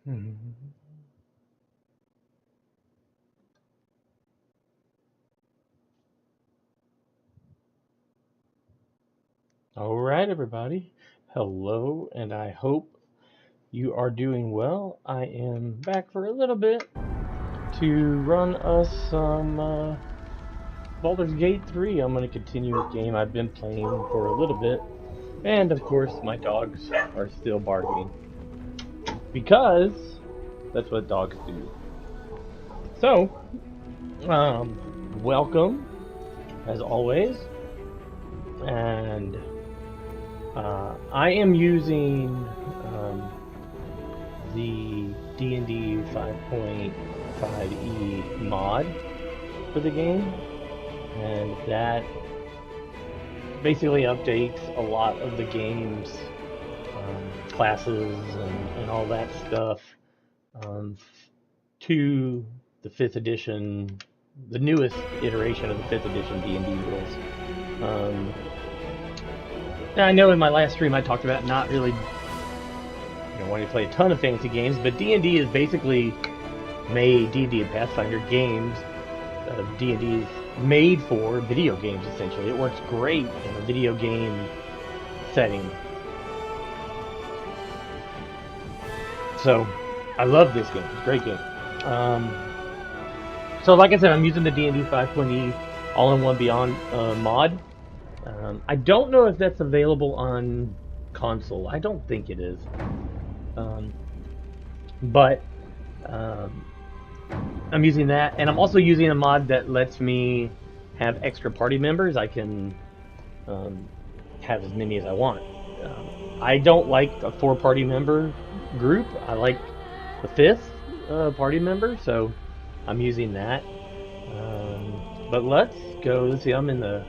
All right, everybody. Hello, and I hope you are doing well. I am back for a little bit to run us some Baldur's Gate 3. I'm going to continue a game I've been playing for a little bit. And, of course, my dogs are still barking. Because that's what dogs do. So, welcome, as always. And I am using the D&D 5.5e mod for the game, and that basically updates a lot of the game's classes and all that stuff to the 5th edition, the newest iteration of the 5th edition D&D rules. Now, I know in my last stream I talked about not really wanting to play a ton of fantasy games, but D&D is basically made, D&D and Pathfinder games, D&D is made for video games, essentially. It works great in a video game setting. So, I love this game. It's a great game. So, like I said, I'm using the D&D 5.e All-in-One Beyond mod. I don't know if that's available on console. I don't think it is. But I'm using that, and I'm also using a mod that lets me have extra party members. I can have as many as I want. I don't like a 4-party member group. I like the 5th party member, so I'm using that. But let's go. Let's see. I'm in the.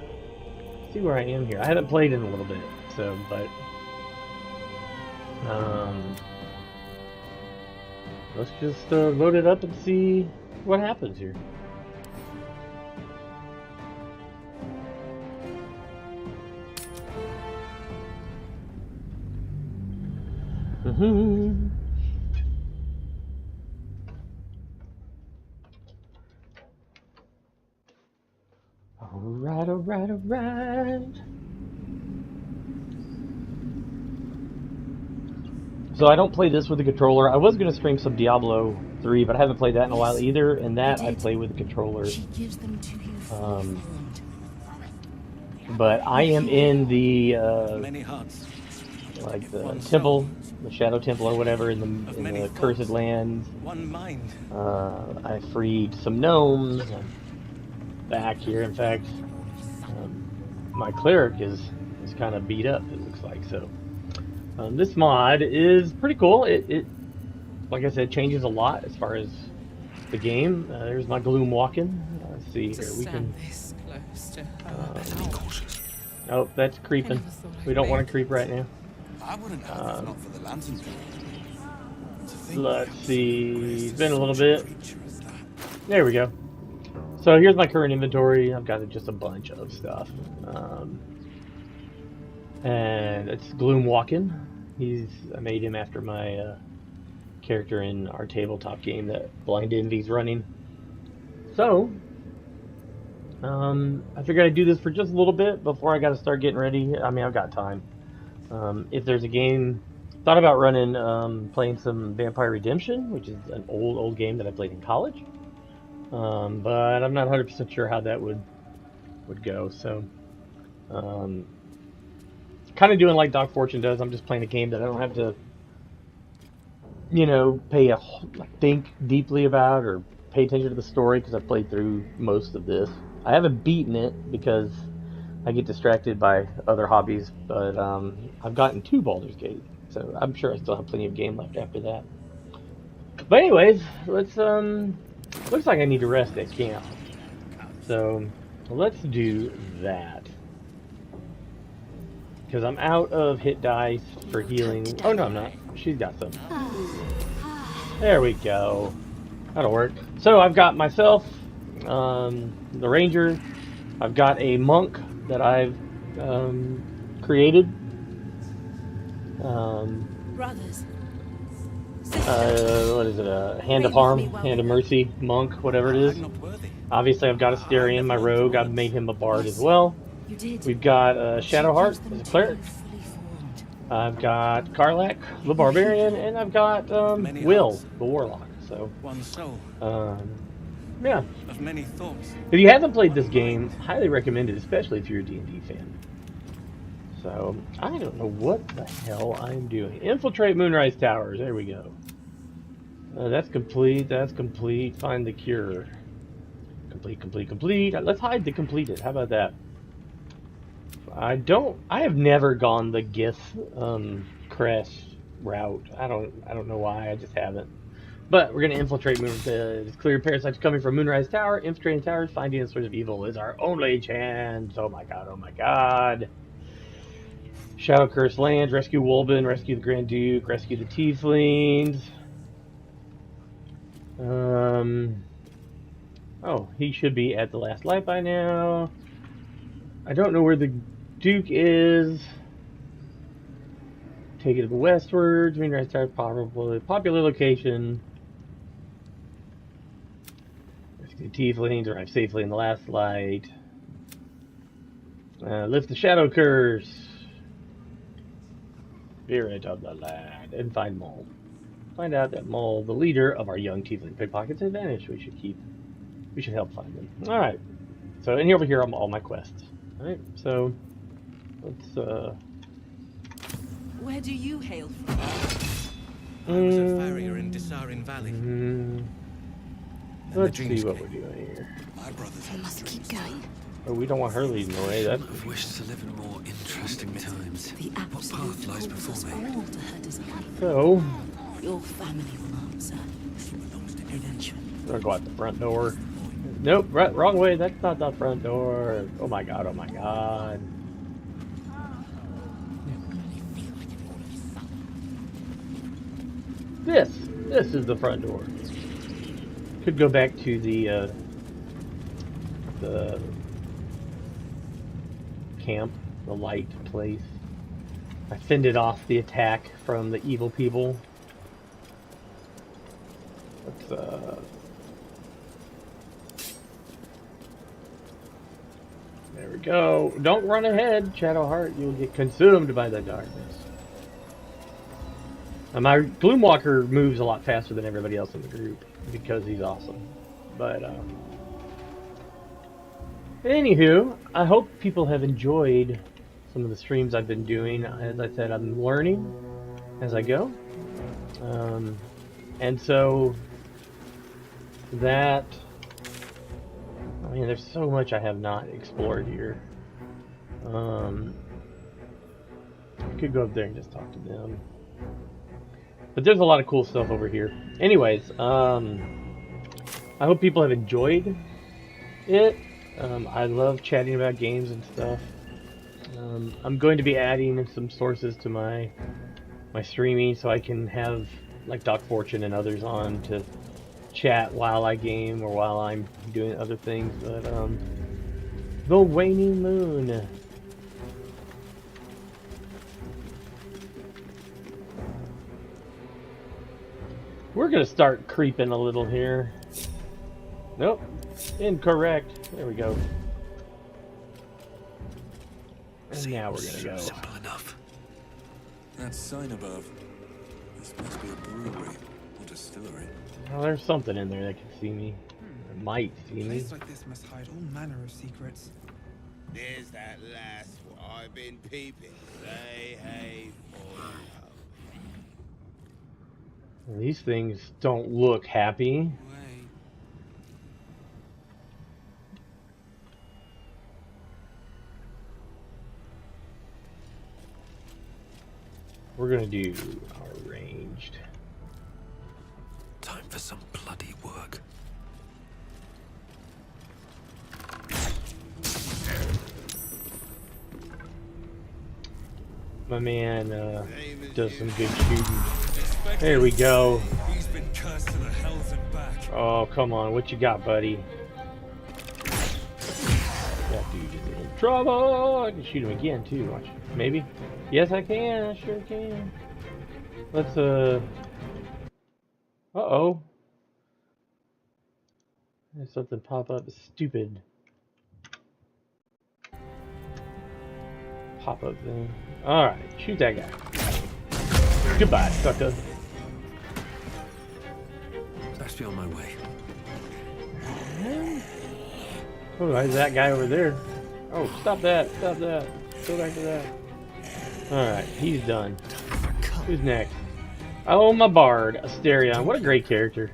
See where I am here. I haven't played in a little bit, so but let's just load it up and see what happens here. Alright, alright, alright. So I don't play this with the controller. I was going to stream some Diablo 3, but I haven't played that in a while either, and that I play with the controller. But I am in the like the temple, the Shadow Temple or whatever, in the Cursed Lands. I freed some gnomes. I'm back here. In fact, my cleric is kind of beat up, it looks like. So this mod is pretty cool. It like I said, changes a lot as far as the game. There's my gloom walking. Let's see here. We can. Oh, that's creeping. We don't want to creep right now. Let's see. It's been a little bit. There we go. So here's my current inventory. I've got just a bunch of stuff. And it's Gloom Walking. I made him after my character in our tabletop game that Blind Envy's running. So, I figured I'd do this for just a little bit before I got to start getting ready. I mean, I've got time. If there's a game, thought about running, playing some Vampire Redemption, which is an old game that I played in college. But I'm not 100% sure how that would go. So, kind of doing like Doc Fortune does. I'm just playing a game that I don't have to, think deeply about or pay attention to the story, because I've played through most of this. I haven't beaten it because I get distracted by other hobbies, but I've gotten 2 Baldur's Gate, so I'm sure I still have plenty of game left after that. But anyways, let's looks like I need to rest at camp, so let's do that, because I'm out of hit dice for healing. Oh no, I'm not. She's got some. There we go. That'll work. So I've got myself, the ranger. I've got a monk that I've created. Brothers, what is it? A Hand of Harm, Hand of Mercy, Monk, whatever it is. I'm not worthy. Obviously, I've got Asterion, my rogue. I've made him a bard as well. You did. We've got Shadowheart She gives them as a to cleric. you fully formed. I've got Karlach, the barbarian, and I've got Many Will, hearts. the warlock. So, One soul yeah. of many thoughts. If you haven't played this game, highly recommend it, especially if you're a D&D fan. So, I don't know what the hell I'm doing. Infiltrate Moonrise Towers. There we go. That's complete. That's complete. Find the cure. Complete, complete, complete. Let's hide the completed. How about that? I have never gone the Gith Crest route. I don't know why. I just haven't. But we're gonna infiltrate clear parasites coming from Moonrise Tower. Infiltrating towers, finding the source of evil is our only chance. Oh my god! Oh my god! Shadow Curse lands. Rescue Wolben. Rescue the Grand Duke. Rescue the Tieflings. Oh, he should be at the last light by now. I don't know where the Duke is. Take it to the westward. Moonrise Tower, probably popular location. Rescue the Tieflings. Arrive safely in the last light. Lift the Shadow Curse. Spirit of the land. And find Mole. Find out that Mole, the leader of our young Tiefling pickpockets, has vanished. We should help find them. Alright. So, and over here are all my quests. Alright, so let's Where do you hail from? I was a farrier in Desarin Valley. Let's see what we're doing here. My brothers I must keep going. Oh, we don't want her leading the way. That's I've wished to live in more interesting times. The What absolute path lies calls us before me? all to her design. so. Your family will answer. Eventually. I'm gonna go out the front door. Nope, wrong way. That's not the front door. Oh my god. Oh my god. This is the front door. Could go back to the camp, the light place. I fended off the attack from the evil people. Let's there we go. Don't run ahead, Shadowheart. You'll get consumed by the darkness. My Gloomwalker moves a lot faster than everybody else in the group because he's awesome. But anywho, I hope people have enjoyed some of the streams I've been doing. As I said, I'm learning as I go, and so that. I mean, there's so much I have not explored here. I could go up there and just talk to them. But there's a lot of cool stuff over here. Anyways, I hope people have enjoyed it. I love chatting about games and stuff. I'm going to be adding some sources to my streaming so I can have like Doc Fortune and others on to chat while I game or while I'm doing other things. But the waning moon. We're gonna start creeping a little here. Nope, incorrect. There we go. And now we're gonna go. Simple enough. That sign above. This must be a brewery or distillery. Well, there's something in there that can see me. Or might see A me. place like this must hide all manner of secrets. There's that lass what I've been peeping. Say hey for love. These things don't look happy. Wait. We're gonna do our ranged. Time for some bloody work. My man does some good shooting. There we go. He's been cursed to the hells and back. Oh, come on. What you got, buddy? That dude is in trouble. I can shoot him again, too. Watch. Maybe? Yes, I can. I sure can. Let's, Uh-oh. There's something pop up. Stupid pop-up thing. Alright, shoot that guy. Goodbye, sucker. Best be on my way. Oh, there's that guy over there. Oh, stop that. Stop that. Go back to that. Alright, he's done. Who's next? Oh, my bard, Asterion. What a great character.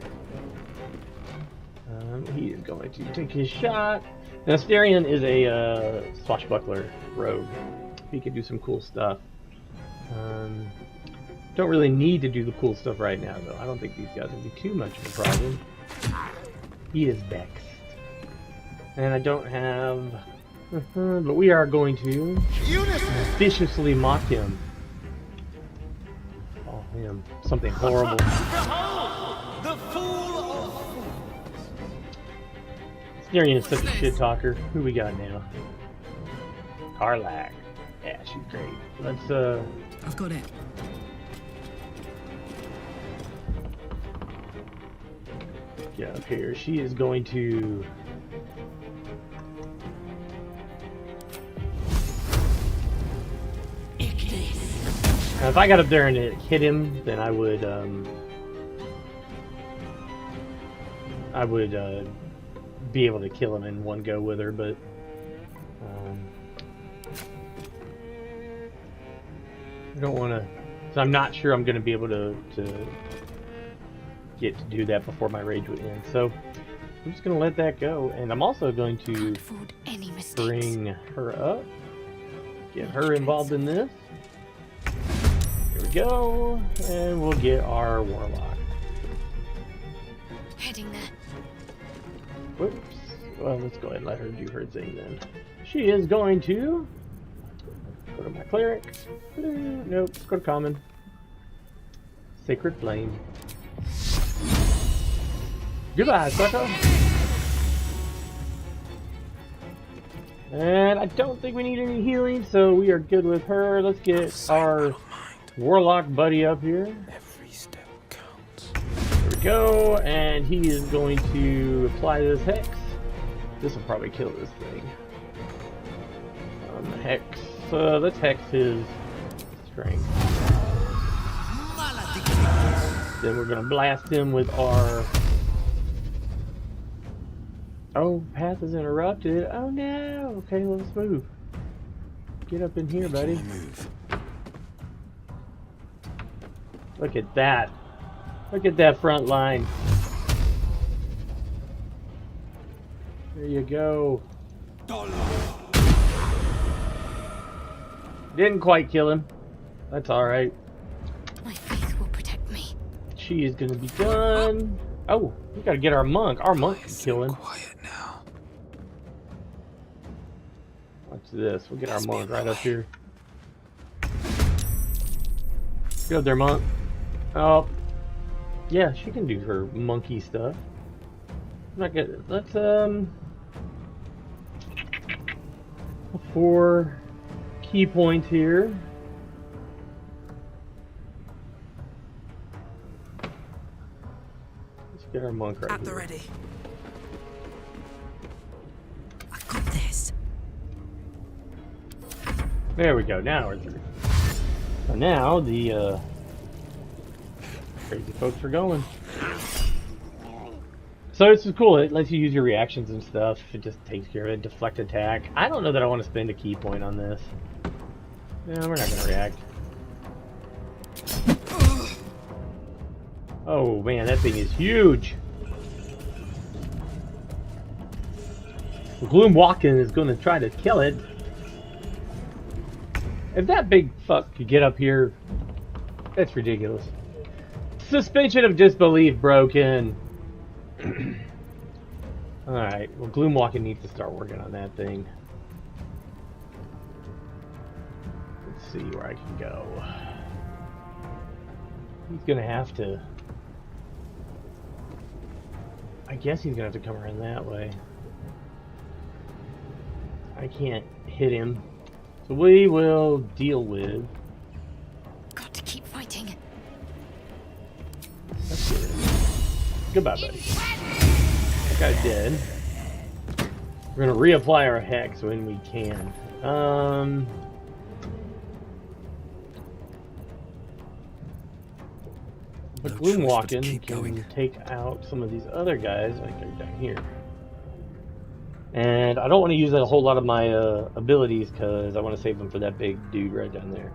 He is going to take his shot. Now, Asterion is a swashbuckler rogue. He can do some cool stuff. Don't really need to do the cool stuff right now, though. I don't think these guys will be too much of a problem. He is vexed. And I don't have... but we are going to viciously mock him. Oh, him. Something horrible. The fool of fools. Asterion is such a shit talker. Who we got now? Karlak. Yeah, she's great. Let's, I've got it. get up here. She is going to... Now, if I got up there and it hit him, then I would be able to kill him in one go with her, but I don't want to. So I'm not sure I'm going to be able to get to do that before my rage would end. So I'm just going to let that go, and I'm also going to Can't afford any mistakes. bring her up, get her involved in this. Here we go, and we'll get our warlock. Heading there. Whoops. Well, let's go ahead and let her do her thing then. She is going to go to my cleric. Nope, let's go to common. Sacred Flame. Goodbye, sucker. And I don't think we need any healing, so we are good with her. Let's get our warlock buddy up here. Every step counts. There we go, and he is going to apply this hex. This will probably kill this thing. Hex. Let's hex his strength. Then we're gonna blast him with our... Oh, path is interrupted. Oh no! Okay, let's move. Get up in here, buddy. Move. Look at that. Look at that front line. There you go. Didn't quite kill him. That's alright. My faith will protect me. She is gonna be done. Oh, we gotta get our monk. Our monk can kill him. Quiet now. Watch this. We'll get our monk right up here. Get up there, monk. Oh. Yeah, she can do her monkey stuff. I'm not good. Let's, 4 key points here. Let's get our monk right At the here. ready. I got this. There we go. Now we're through. So now the crazy folks are going. So this is cool. It lets you use your reactions and stuff. It just takes care of it. Deflect attack. I don't know that I want to spend a key point on this. No, we're not going to react. Oh man, that thing is huge. Gloom Walking is going to try to kill it. If that big fuck could get up here, that's ridiculous. Suspension of disbelief broken. Alright, well, Gloomwalking needs to start working on that thing. Let's see where I can go. He's gonna have to... I guess he's gonna have to come around that way. I can't hit him. So we will deal with... Got to keep fighting. Let's get rid of him. Goodbye, buddy. That guy's dead. We're gonna reapply our hex when we can. But No Gloom choice but to Walking keep can going. take out some of these other guys, like they're down here. And I don't want to use a whole lot of my abilities because I want to save them for that big dude right down there.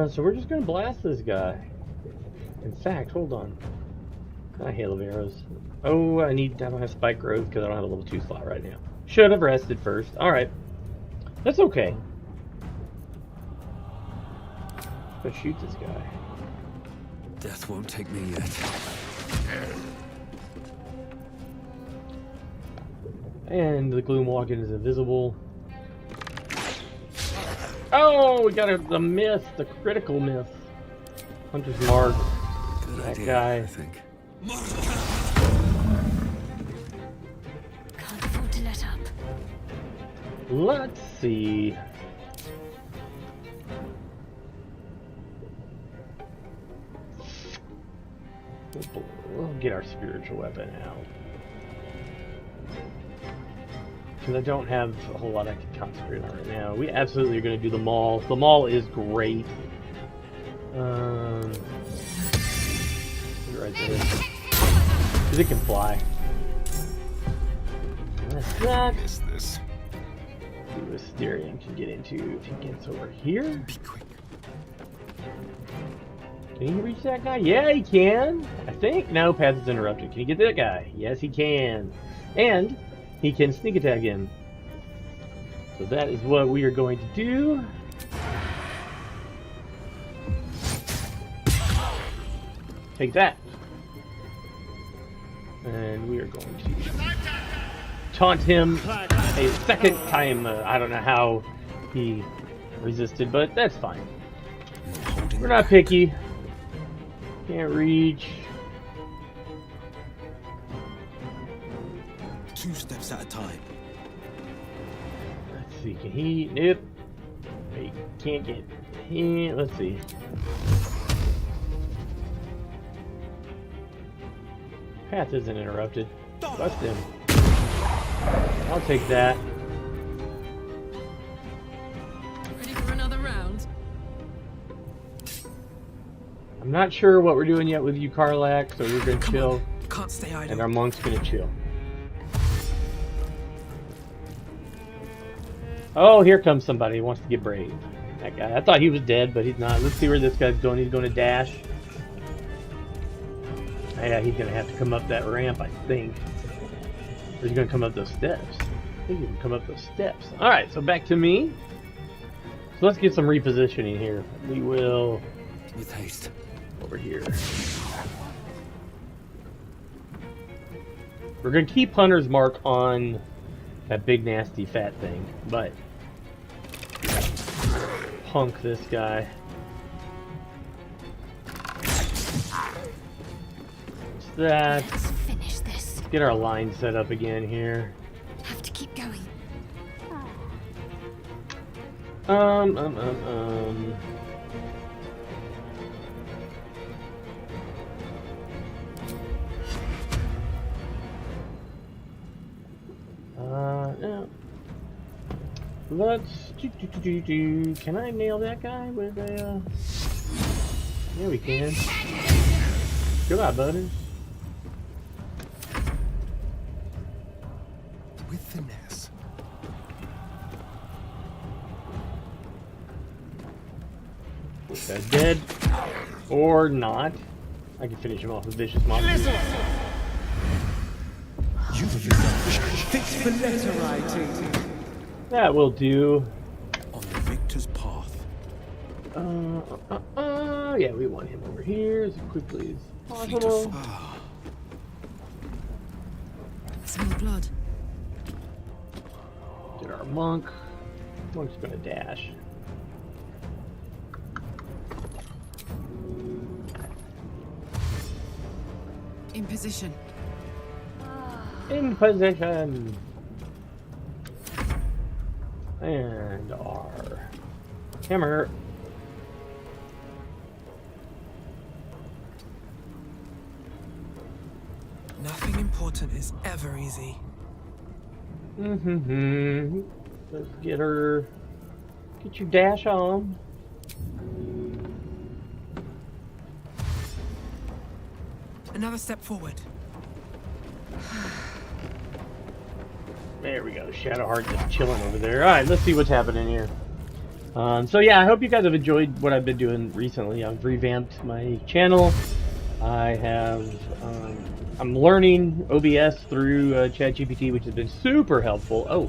So we're just gonna blast this guy. In fact, hold on. Hail of arrows. Oh, I don't have spike growth because I don't have a level 2 slot right now. Should have rested first. Alright. That's okay. Let's shoot this guy. Death won't take me yet. And the Gloom Walking is invisible. Oh, we got the miss, the critical miss. Hunter's Mark. Good That idea, guy. I think. Can't afford to let up. Let's see. We'll get our spiritual weapon out. Because I don't have a whole lot I can concentrate on right now. We absolutely are going to do the mall. The mall is great. Right there. Because it can fly. That's that. Miss this. See what Styrian can get into if he gets over here. Be quick. Can he reach that guy? Yeah, he can. I think. No, path is interrupted. Can he get that guy? Yes, he can. And he can sneak attack him. So that is what we are going to do. Take that. And we are going to taunt him a second time. I don't know how he resisted, but that's fine. We're not picky. Can't reach. 2 steps at a time. Let's see. Can he? Nope. He can't get. Let's see. Path isn't interrupted. Bust him. I'll take that. Ready for another round? I'm not sure what we're doing yet with you, Karlak, so we're gonna chill, Can't stay idle. and our monk's gonna chill. Oh, here comes somebody who wants to get brave. That guy. I thought he was dead, but he's not. Let's see where this guy's going. He's going to dash. Yeah, he's gonna have to come up that ramp, I think. Or he's gonna come up those steps. I think he can come up those steps. Alright, so back to me. So let's get some repositioning here. We will With haste. over here. We're gonna keep Hunter's Mark on that big nasty fat thing, but punk this guy. That. Let's finish this. Get our line set up again here. Have to keep going. No. Let's do. Can I nail that guy with a? Yeah, we can. Goodbye, butters. With finesse. This guy's dead. Or not. I can finish him off with Vicious Monster. Fit for letter writing. That will do. On the victor's path. Yeah, we want him over here as quickly as possible. Some more blood. Get our monk. Monk's gonna dash. In position. In position. And our hammer. Nothing important is ever easy. Let's get her. Get your dash on. Another step forward. There we go. Shadowheart just chilling over there. Alright, let's see what's happening here. So yeah, I hope you guys have enjoyed what I've been doing recently. I've revamped my channel. I have, I'm learning OBS through ChatGPT, which has been super helpful. Oh,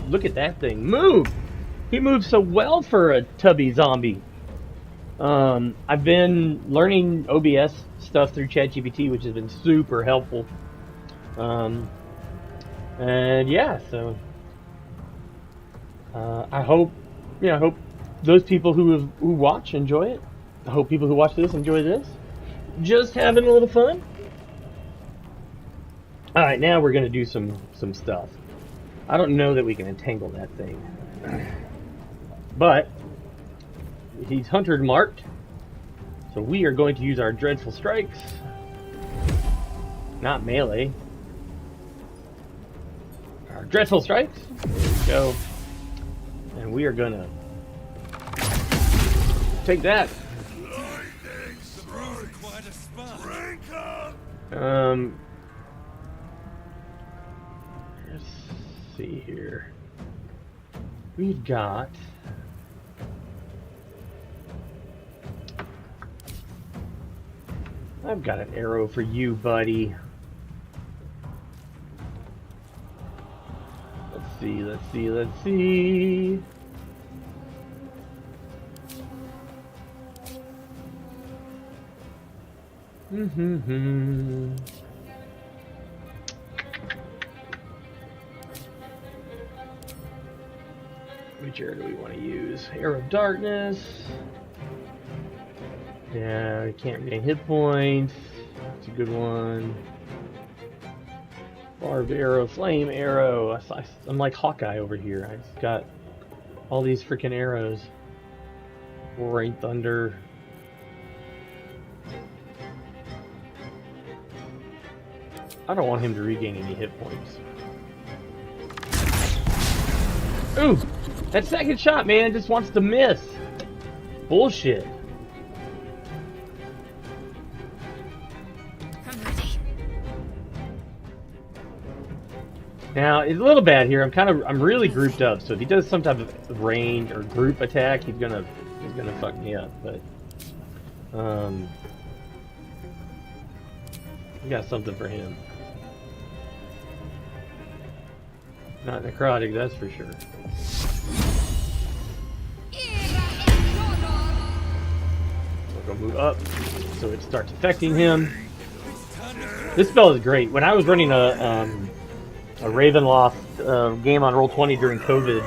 look at that thing move! He moves so well for a tubby zombie. I've been learning OBS stuff through ChatGPT, which has been super helpful. And yeah, so I hope, I hope those people who watch enjoy it. I hope people who watch this enjoy this. Just having a little fun. All right, now we're gonna do some stuff. I don't know that we can entangle that thing, but he's hunter marked, so we are going to use our dreadful strikes. Not melee. Our dreadful strikes. There we go. And we are gonna take that. Let's see here. We've got I've got an arrow for you, buddy. Let's see, let's see, let's see. Which arrow do we want to use? Arrow of Darkness. Yeah, I can't regain hit points. It's a good one. Barbed arrow, flame arrow. I'm like Hawkeye over here. I just got all these freaking arrows. Roaring thunder. I don't want him to regain any hit points. Ooh! That second shot, man, just wants to miss. Bullshit. I'm ready. Now, it's a little bad here. I'm really grouped up, so if he does some type of range or group attack, he's gonna fuck me up, but we got something for him. Not necrotic, that's for sure. We're gonna move up so it starts affecting him. This spell is great. When I was running a Ravenloft game on Roll20 during COVID,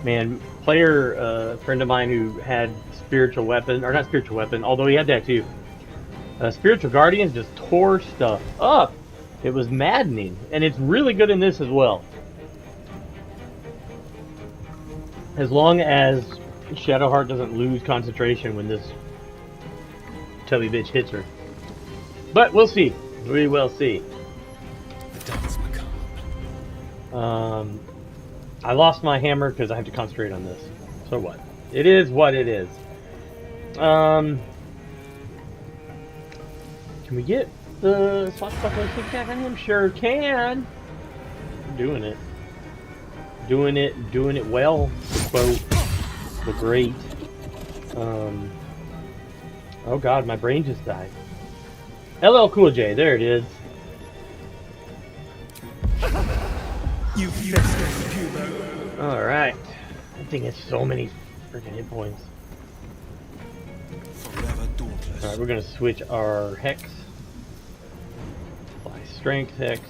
man, friend of mine who had spiritual weapon, or not spiritual weapon, although he had that too. Spiritual Guardians just tore stuff up. It was maddening, and it's really good in this as well. As long as Shadowheart doesn't lose concentration when this tubby bitch hits her. But we'll see. We will see. The dance macabre. I lost my hammer because I have to concentrate on this. So what? It is what it is. Can we get the swashbuckler kick back on him? Sure can. Doing it. Doing it well, to quote the great. Oh god, my brain just died. LL Cool J, there it is. You festive Cubo. Alright. That thing has so many freaking hit points. Forever dauntless. Alright, we're gonna switch our Hex. Apply Strength Hex.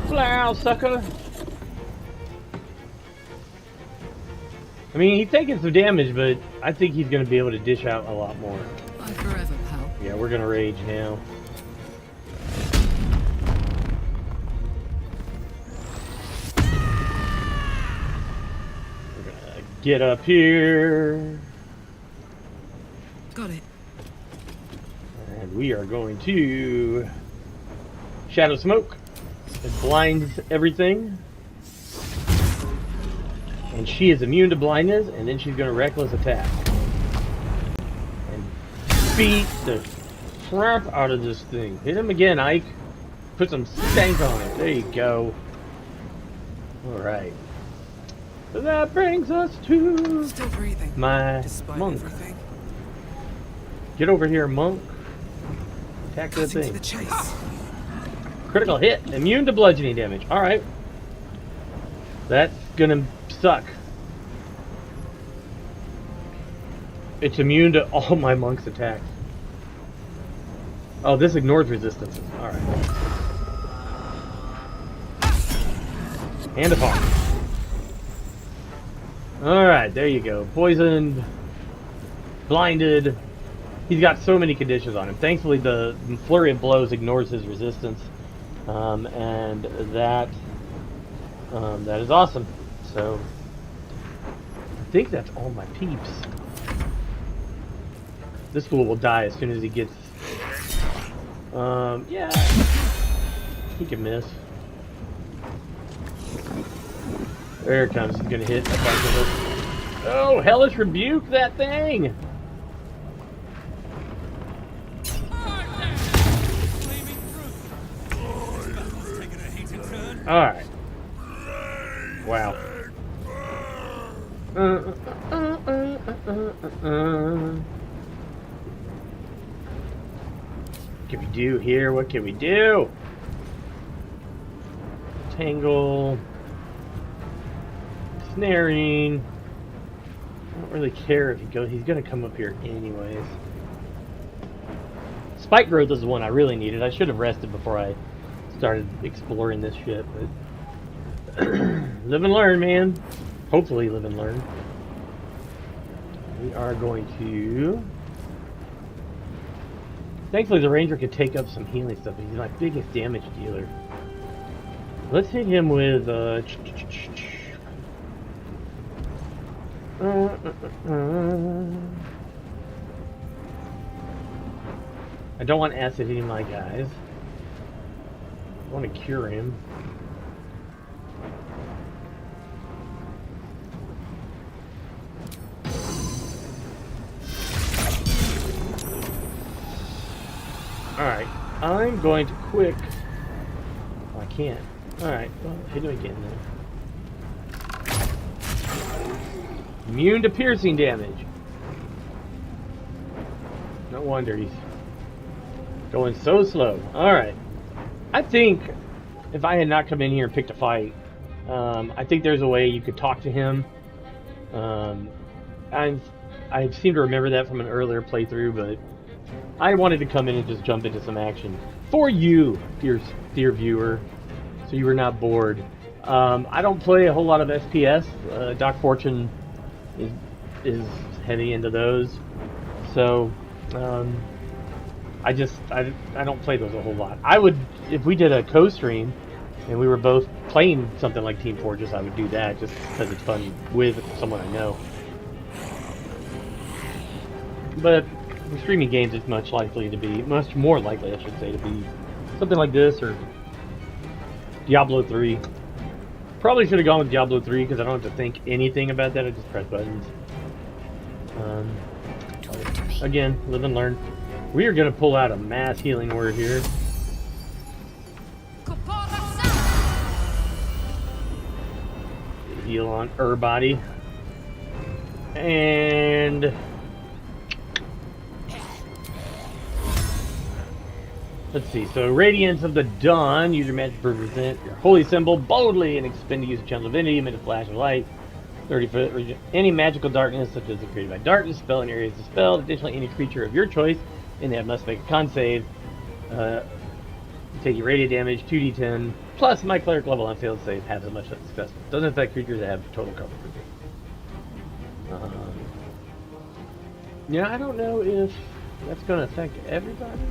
Flow, sucker! I mean, he's taking some damage, but I think he's going to be able to dish out a lot more. Bye forever, pal. Yeah, we're going to rage now. We're going to get up here. Got it. And we are going to Shadow Smoke. It blinds everything. And she is immune to blindness, and then she's going to Reckless Attack. And beat the crap out of this thing. Hit him again, Ike. Put some stank on it. There you go. Alright. So that brings us to Still breathing. my Despite monk. everything. Get over here, monk. Attack that Cutting to thing. the chase. Critical hit. Immune to bludgeoning damage. Alright. That's gonna suck. It's immune to all my monk's attacks. Oh, this ignores resistances. Alright. Hand of Heart. Alright, there you go. Poisoned. Blinded. He's got so many conditions on him. Thankfully, the Flurry of Blows ignores his resistance. And that is awesome. So, I think that's all my peeps. This fool will die as soon as he gets... yeah. He can miss. There it comes. He's gonna hit a bunch of it. Oh, Hellish Rebuke that thing! Alright. Wow. What can we do here? What can we do? Tangle. Snaring. I don't really care if he goes. He's gonna come up here anyways. Spike Growth is the one I really needed. I should have rested before I started exploring this shit, but live and learn, man. Hopefully live and learn. We are going to... Thankfully the ranger could take up some healing stuff, but he's my biggest damage dealer. Let's hit him with I don't want acid hitting my guys. I want to cure him. Alright, I'm going to quick... Oh, I can't. Alright, well, hit him again then. Immune to piercing damage. No wonder he's going so slow. Alright. I think if I had not come in here and picked a fight, I think there's a way you could talk to him. I seem to remember that from an earlier playthrough, but I wanted to come in and just jump into some action for you, dear viewer, so you were not bored. I don't play a whole lot of FPS. Doc Fortune is heavy into those, so I don't play those a whole lot. I would, if we did a co-stream and we were both playing something like Team Fortress, I would do that just because it's fun with someone I know. But for streaming games, it's much more likely, I should say, to be something like this or Diablo 3. Probably should have gone with Diablo 3 because I don't have to think anything about that. I just press buttons. Again, live and learn. We are going to pull out a mass healing word here. Heal on her body. And let's see. So, Radiance of the Dawn. Use your magic to represent your holy symbol boldly and expend to use a channel of divinity. Emit a flash of light. 30-foot region. Any magical darkness, such as the created by darkness, spell in areas dispelled. Additionally, any creature of your choice in that must make a con save. You take your radiant damage, 2d10, plus my cleric level on failed save has as much success. Doesn't affect creatures that have total cover. Yeah, I don't know if that's going to affect everybody.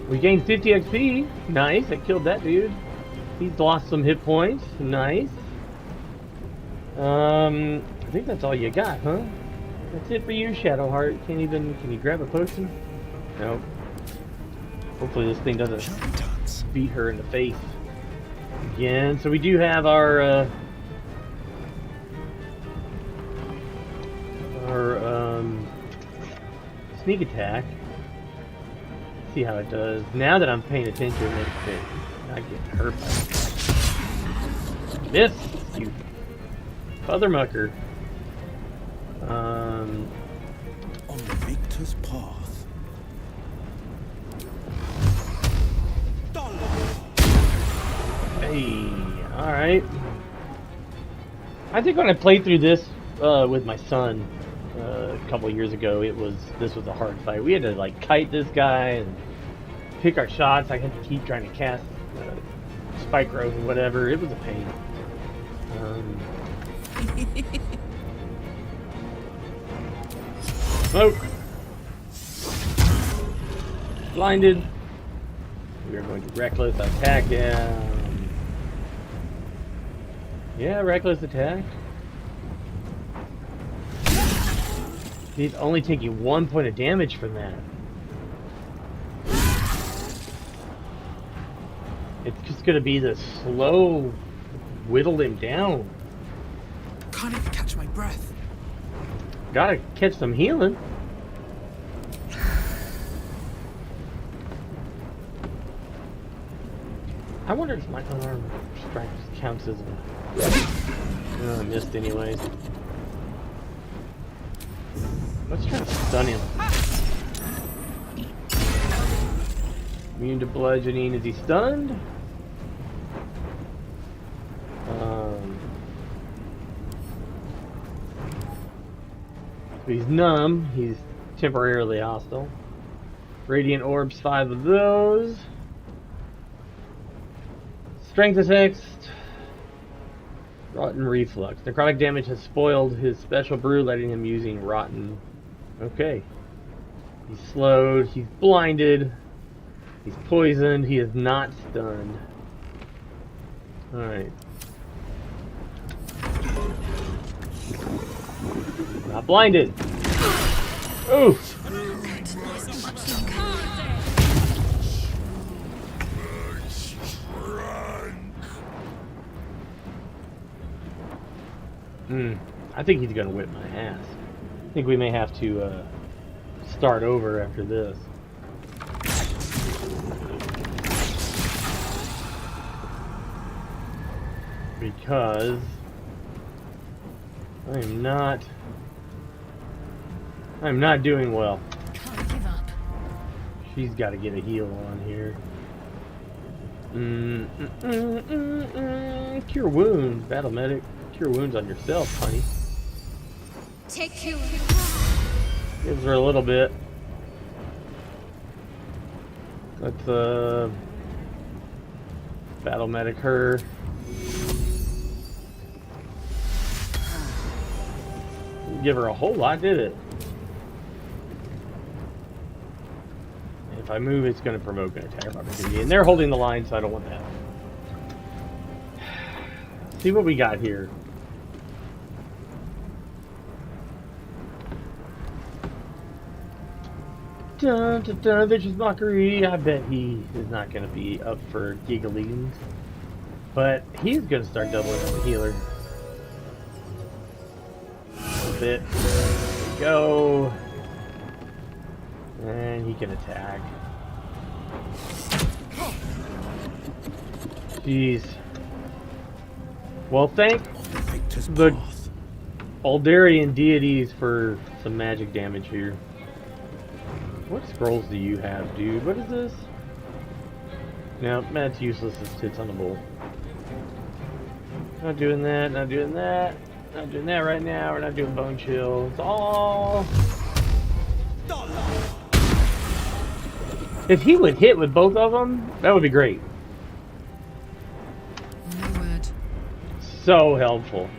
We gained 50 XP. Nice, I killed that dude. He's lost some hit points. Nice. I think that's all you got, huh? That's it for you, Shadowheart. Can you grab a potion? No. Hopefully this thing doesn't Dance. beat her in the face again. So we do have our sneak attack. See how it does. Now that I'm paying attention, it's not getting hurt by it. Miss, you mothermucker. On the victor's path. Hey, all right. I think when I played through this with my son a couple of years ago, this was a hard fight. We had to like kite this guy and pick our shots. I had to keep trying to cast spike growth and whatever. It was a pain. Smoke. Blinded. We are going to reckless attack down. Yeah, reckless attack. He's only taking 1 point of damage from that. It's just gonna be the slow whittle him down. Can't even catch my breath. Gotta catch some healing. I wonder if my unarmed strike counts as a... Oh, I missed anyways. Let's try to stun him. Immune to bludgeoning. Is he stunned? He's numb. He's temporarily hostile. Radiant orbs, 5 of those. Strength is next. Rotten reflux. Necrotic damage has spoiled his special brew, letting him using rotten. Okay. He's slowed. He's blinded. He's poisoned. He is not stunned. Alright. Not blinded. Oof. I think he's gonna whip my ass. I think we may have to start over after this. Because I'm not doing well. Can't give up. She's got to get a heal on here. Cure wounds, battle medic. Cure wounds on yourself, honey. Take you. Gives her a little bit. Let's battle medic her. Didn't give her a whole lot, did it? If I move, it's going to provoke an attack of opportunity. And they're holding the line, so I don't want that. See what we got here. Dun, dun, dun, vicious mockery. I bet he is not going to be up for giggling. But he's going to start doubling on the healer. A little bit. There we go. And he can attack. Jeez. Well, thank the Aldarian deities for some magic damage here. What scrolls do you have, dude? What is this? No, that's useless as tits on a bowl. Not doing that, not doing that. Not doing that right now. We're not doing bone chill. It's all... If he would hit with both of them, that would be great. No word. So helpful.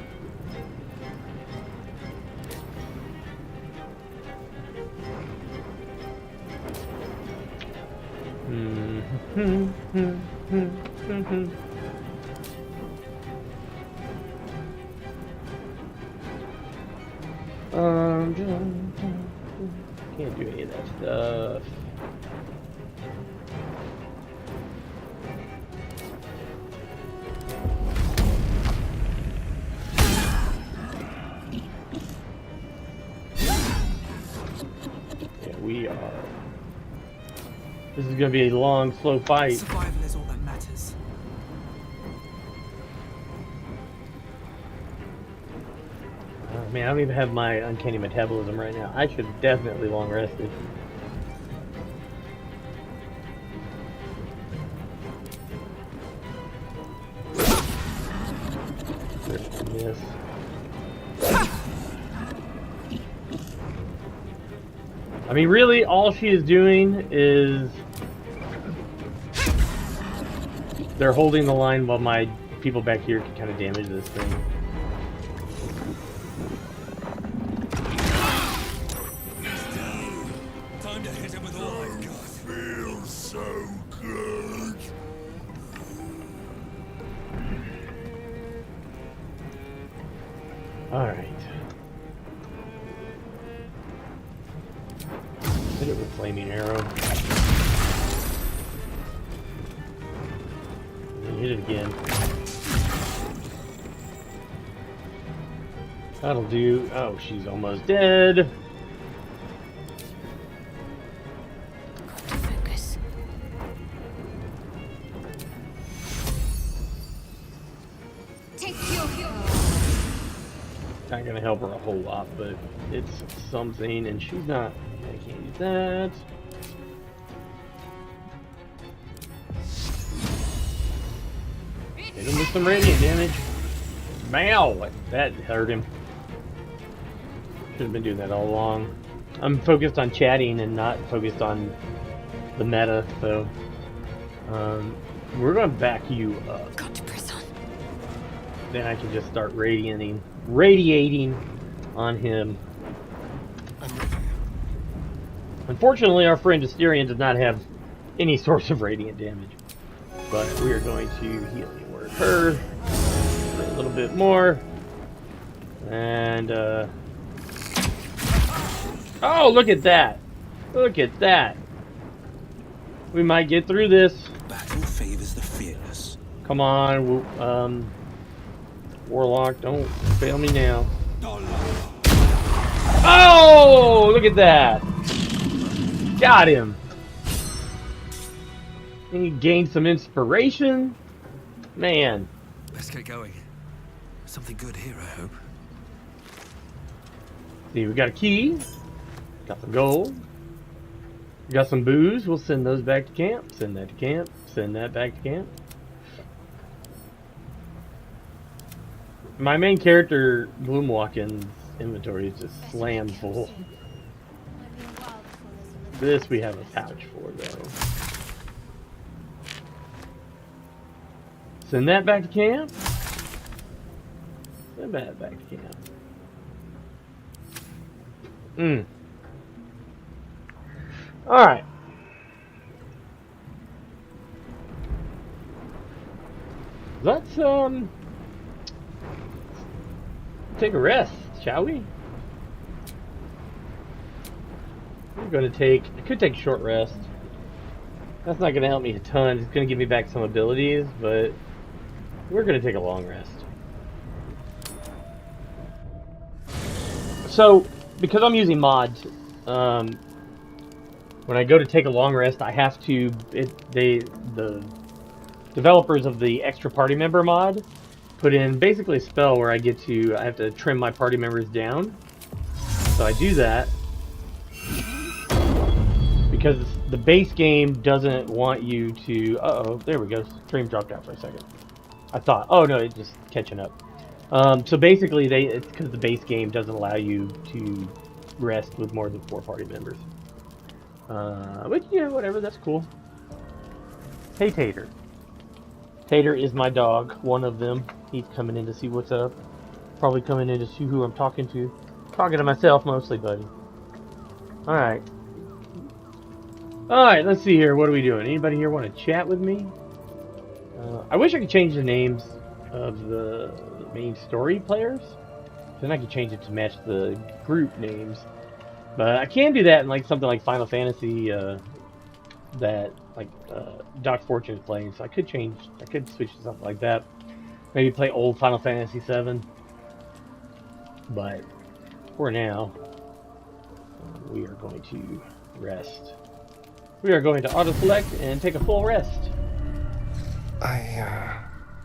Can't do any of that stuff. Yeah, we are. This is gonna be a long, slow fight. Survival is all that matters. Man, I don't even have my uncanny metabolism right now. I should have definitely long rested. Miss. I mean, really, all she is doing is they're holding the line while my people back here can kind of damage this thing. Time to hit him with all I've got. Feels so good. All right. Hit it with flaming arrow. And hit it again. That'll do. Oh, she's almost dead. Focus. Take your Not gonna help her a whole lot, but it's something, and she's not. I can't use that. Hit him with some radiant damage. Bow! That hurt him. Should have been doing that all along. I'm focused on chatting and not focused on the meta, so we're gonna back you up. got to press on. Then I can just start radiating on him. Unfortunately, our friend Asterion does not have any source of radiant damage, but we are going to healing word her for a little bit more. And oh, look at that! Look at that! We might get through this. Battle favors the fearless. Come on, Warlock, don't fail me now. Oh, look at that! Got him. And he gained some inspiration. Man. Let's get going. Something good here, I hope. See, we got a key. Got some gold. We got some booze. We'll send those back to camp. Send that to camp. Send that back to camp. My main character, Gloomwalken's inventory is just slammed full. This we have a pouch for, though. Send that back to camp. Send that back to camp. Alright. Let's, take a rest, shall we? We're gonna take, I could take a short rest. That's not gonna help me a ton. It's gonna give me back some abilities, but we're gonna take a long rest. So, because I'm using mods, when I go to take a long rest, I have to, the developers of the extra party member mod put in basically a spell where I have to trim my party members down. So I do that because the base game doesn't want you to, uh-oh, there we go, stream dropped out for a second. I thought, oh no, it's just catching up. So basically it's because the base game doesn't allow you to rest with more than 4 party members. Which, yeah, whatever, that's cool. Hey Tater. Tater is my dog, one of them. He's coming in to see what's up. Probably coming in to see who I'm talking to. Talking to myself mostly, buddy. Alright. Alright, let's see here. What are we doing? Anybody here want to chat with me? I wish I could change the names of the main story players. Then I can change it to match the group names. But I can do that in like something like Final Fantasy that like Doc Fortune is playing. So I could switch to something like that. Maybe play old Final Fantasy 7. But for now, we are going to rest. We are going to auto-select and take a full rest.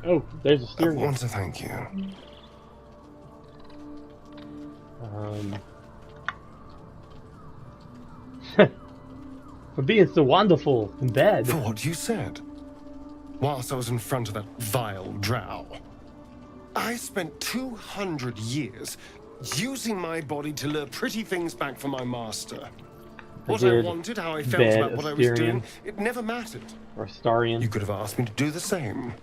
Oh, there's a steering I wheel. want to thank you. For being so wonderful and bad. For what you said. Whilst I was in front of that vile drow. I spent 200 years using my body to lure pretty things back for my master. What I wanted, how I felt about what I was doing, it never mattered. Or Starian. You could have asked me to do the same.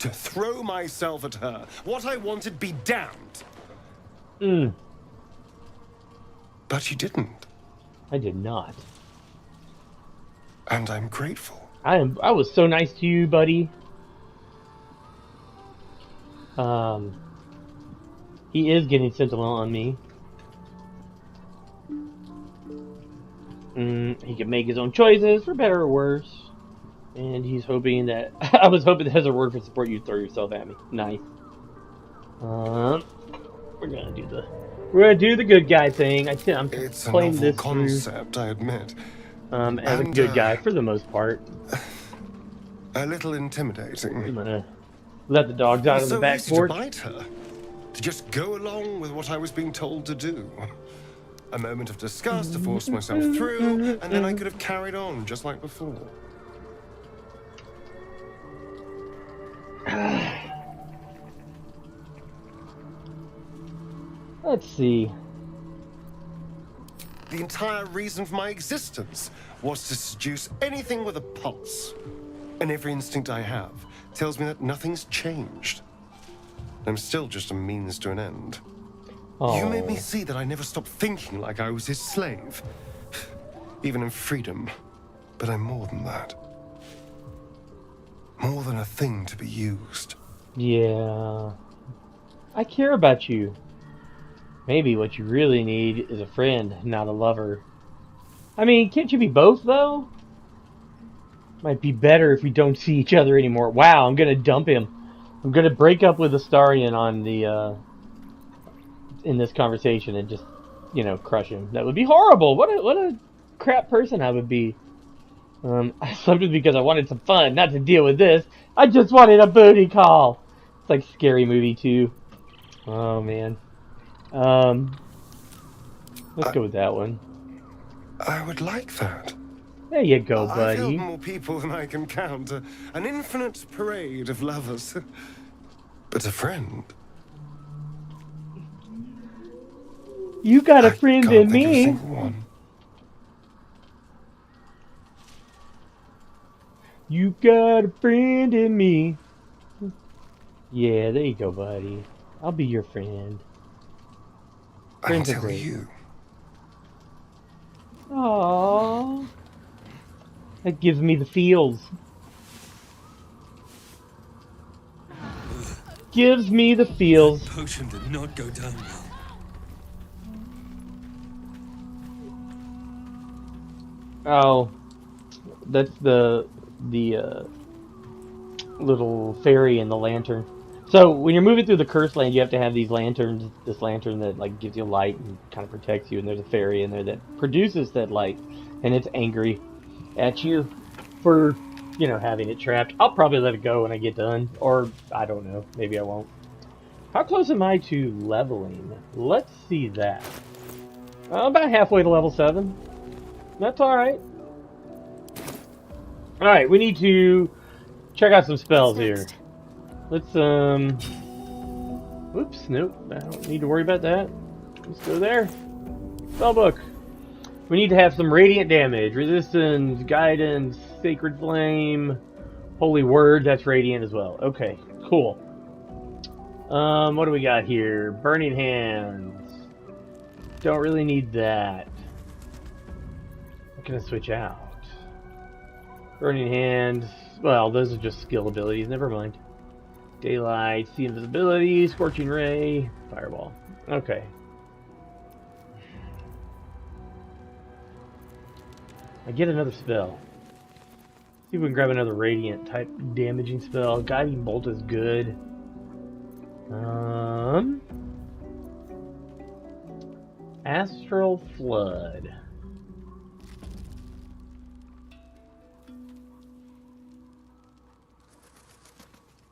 To throw myself at her. What I wanted be damned. But you didn't. I did not. And I'm grateful. I was so nice to you, buddy. He is getting sentimental on me. He can make his own choices, for better or worse. And he's hoping that... I was hoping that as a word for support, you'd throw yourself at me. Nice. We're gonna do the good guy thing. I'm It's a playing novel this concept, I admit. as a good guy for the most part. A little intimidating. I'm gonna let the dogs out on the back porch. To bite her. To just go along with what I was being told to do. A moment of disgust to force myself through, and then I could have carried on just like before. Let's see. The entire reason for my existence was to seduce anything with a pulse. And every instinct I have tells me that nothing's changed. I'm still just a means to an end. Oh. You made me see that I never stopped thinking like I was his slave. Even in freedom. But I'm more than that. More than a thing to be used. Yeah. I care about you. Maybe what you really need is a friend, not a lover. I mean, can't you be both, though? Might be better if we don't see each other anymore. Wow, I'm gonna dump him. I'm gonna break up with Astarion on the, in this conversation and just, you know, crush him. That would be horrible. What a crap person I would be. I slept with because I wanted some fun, not to deal with this. I just wanted a booty call. It's like Scary Movie 2. Oh, man. Let's go with that one. I would like that. There you go, I've buddy. held more people than I can count. An infinite parade of lovers. But a friend. You got a friend can't in think of a me. single one. You got a friend in me. Yeah, there you go, buddy. I'll be your friend. Friends are Until great. you. Aww. That gives me the feels. Gives me the feels. Potion did not go down well. Oh, that's the little fairy and the lantern. So when you're moving through the cursed land, you have to have these lanterns. This lantern that like gives you light and kind of protects you, and there's a fairy in there that produces that light, and it's angry at you for, you know, having it trapped. I'll probably let it go when I get done, or I don't know, maybe I won't. How close am I to leveling? Let's see that. About halfway to level 7. That's alright. Alright, we need to check out some spells here. Let's, whoops, nope, I don't need to worry about that. Let's go there. Spellbook. We need to have some radiant damage, resistance, guidance, sacred flame, holy word, that's radiant as well. Okay, cool. What do we got here? Burning hands. Don't really need that. What can I switch out? Burning hands. Well, those are just skill abilities, never mind. Daylight, see invisibility, scorching ray, fireball. Okay. I get another spell. See if we can grab another radiant type damaging spell. Guiding bolt is good. Astral flood.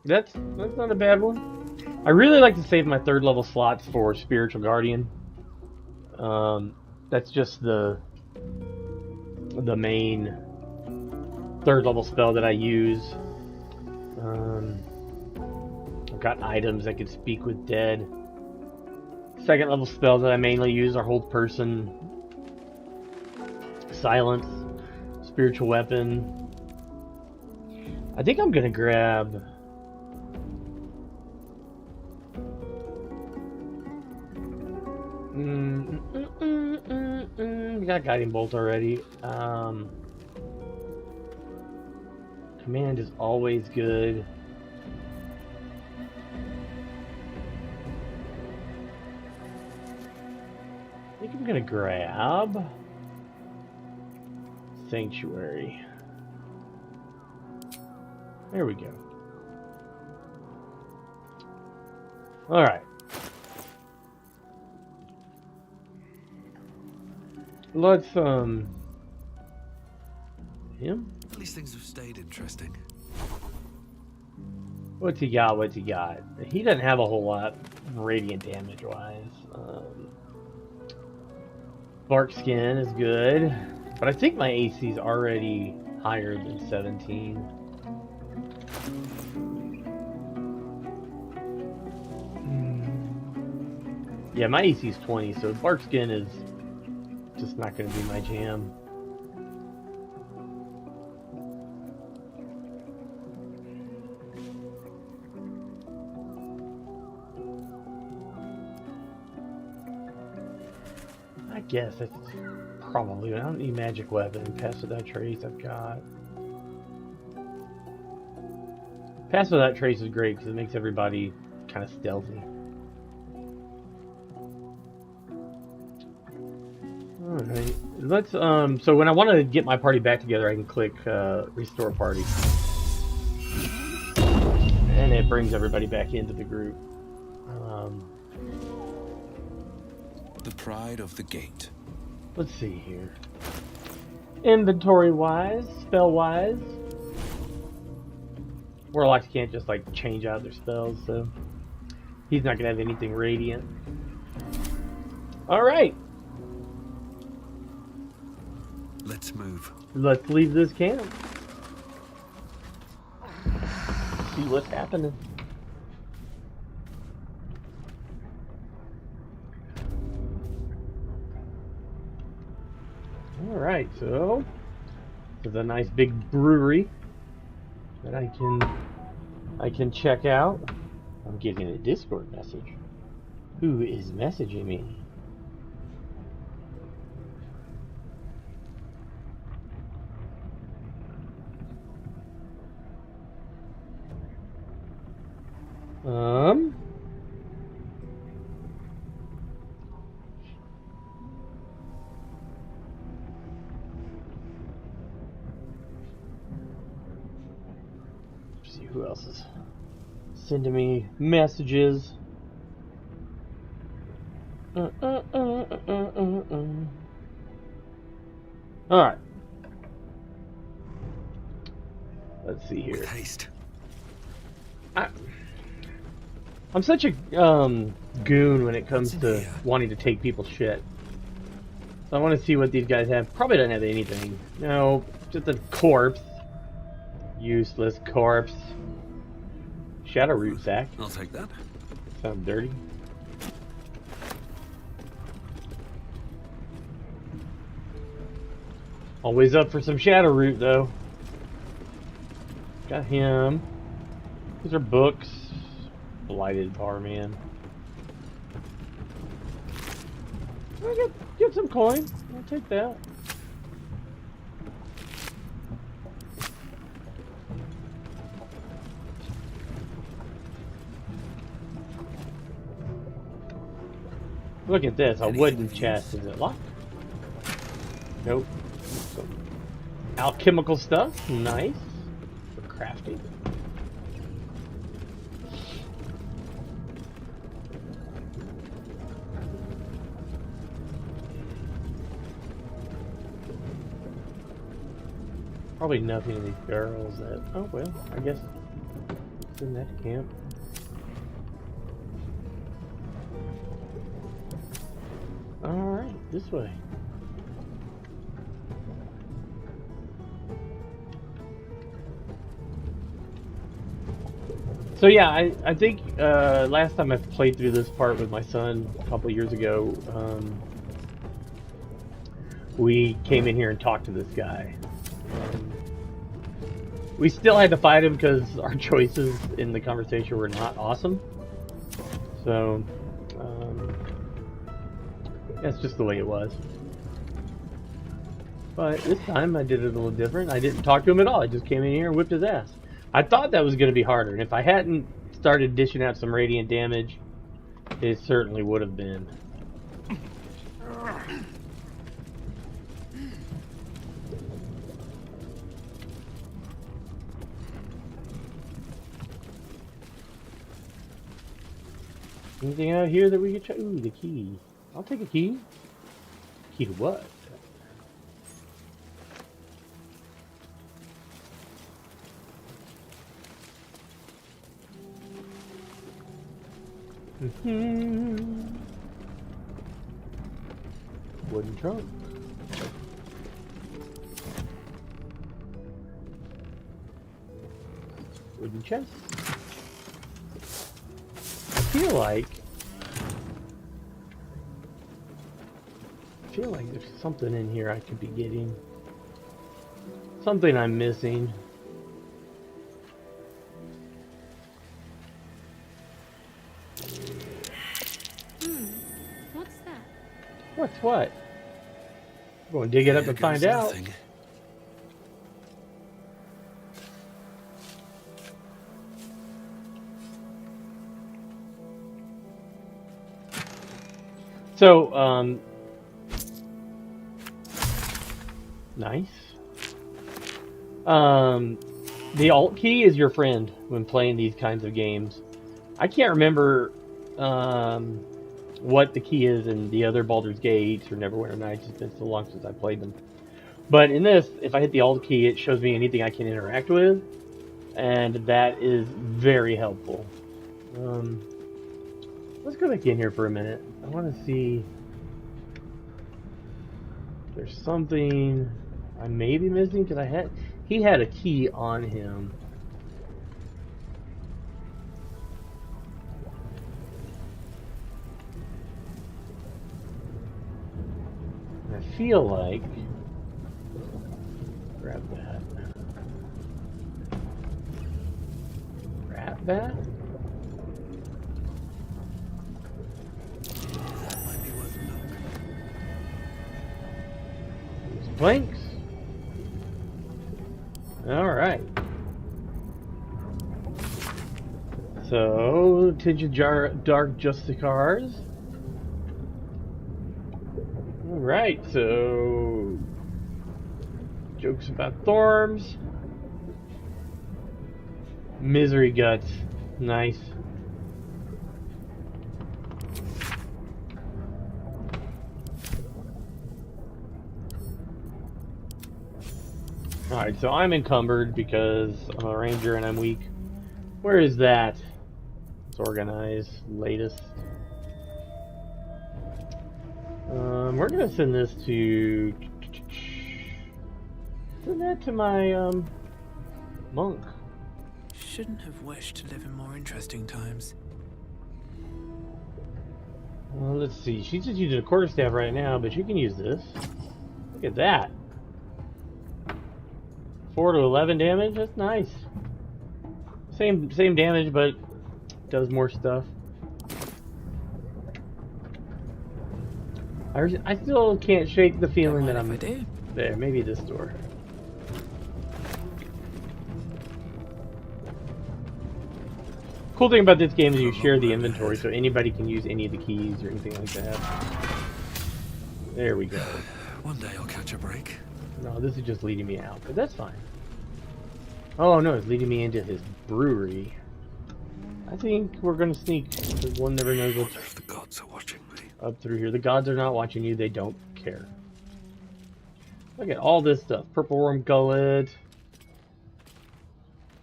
That's not a bad one. I really like to save my third level slots for Spiritual Guardian. That's just the main third level spell that I use. I've got items that can speak with dead. Second level spells that I mainly use are Hold Person, Silence, Spiritual Weapon. I think I'm gonna grab we got Guiding Bolt already. Command is always good. I think I'm gonna grab Sanctuary. There we go. Alright. Let's, him? At least things have stayed interesting. What's he got? What's he got? He doesn't have a whole lot radiant damage wise. Bark Skin is good, but I think my AC is already higher than 17. Yeah, my AC is 20, so Bark Skin is just not going to be my jam. I guess that's probably. I don't need magic weapon. Pass Without Trace I've got. Pass Without Trace is great because it makes everybody kind of stealthy. Alright, let's, so when I want to get my party back together, I can click, Restore Party. And it brings everybody back into the group. The pride of the gate. Let's see here. Inventory-wise, spell-wise. Warlocks can't just, like, change out their spells, so he's not going to have anything radiant. Alright. Let's move. Let's leave this camp. See what's happening. Alright, so there's a nice big brewery that I can check out. I'm getting a Discord message. Who is messaging me? Let's see who else is sending me messages. Alright. Let's see here. With haste. I'm such a goon when it comes to wanting to take people's shit. So I want to see what these guys have. Probably don't have anything. No, just a corpse. Useless corpse. Shadow root sack. I'll take that. Sounds dirty. Always up for some shadow root though. Got him. These are books. Blighted Barman. I get some coin. I'll take that. Look at this, a Anything wooden of use? chest. Is it locked? Nope. Some alchemical stuff. Nice. For crafting. Probably nothing in these barrels that... Oh, well, I guess it's in that camp. Alright, this way. So yeah, I think last time I played through this part with my son a couple years ago, we came in here and talked to this guy. We still had to fight him because our choices in the conversation were not awesome. So, that's just the way it was. But this time I did it a little different. I didn't talk to him at all. I just came in here and whipped his ass. I thought that was going to be harder, and if I hadn't started dishing out some radiant damage, it certainly would have been. Anything out here that we could try? Ooh, the key. I'll take a key. Key to what? Wooden trunk. Wooden chest. I feel like there's something in here I could be getting. Something I'm missing. What's that? What's what? Go and dig it up There and find goes out. nothing. So, nice. The alt key is your friend when playing these kinds of games. I can't remember what the key is in the other Baldur's Gate or Neverwinter Nights. It's been so long since I played them. But in this, if I hit the alt key, it shows me anything I can interact with, and that is very helpful. Let's go back in here for a minute. I want to see if there's something I may be missing, because he had a key on him. I feel like grab that. Grab that. That might be worth a look. These planks. All right. So, tinted dark justicars. All right. So, jokes about thorns. Misery guts. Nice. Alright, so I'm encumbered because I'm a ranger and I'm weak. Where is that? Let's organize. Latest. We're gonna send this to... Send that to my, monk. Shouldn't have wished to live in more interesting times. Well, let's see. She's just using a quarterstaff right now, but you can use this. Look at that. 4 to 11 damage. That's nice. Same damage, but does more stuff. I still can't shake the feeling that Don't I'm mind if I do. there. Maybe this door. Cool thing about this game is you share the inventory, so anybody can use any of the keys or anything like that. There we go. One day I'll catch a break. No, this is just leading me out, but that's fine. Oh no, it's leading me into his brewery. I think we're gonna sneak, because one never knows what's If the gods are watching me. up through here. The gods are not watching you, they don't care. Look at all this stuff. Purple worm gullet.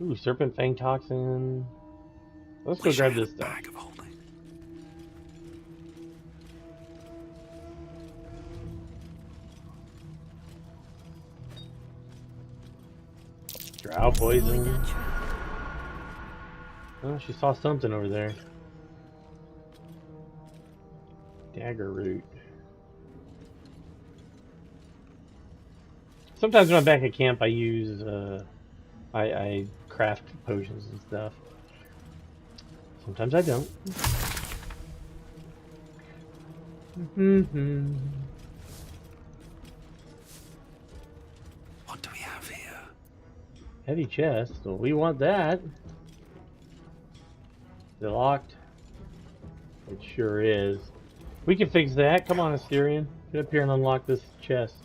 Ooh, serpent fang toxin. Let's go grab this stuff. Bag of holding. Drow poison. Oh, she saw something over there. Dagger root. Sometimes when I'm back at camp, I use, I craft potions and stuff. Sometimes I don't. What do we have here? Heavy chest. Well, we want that. Is it locked? It sure is. We can fix that. Come on, Asterion. Get up here and unlock this chest.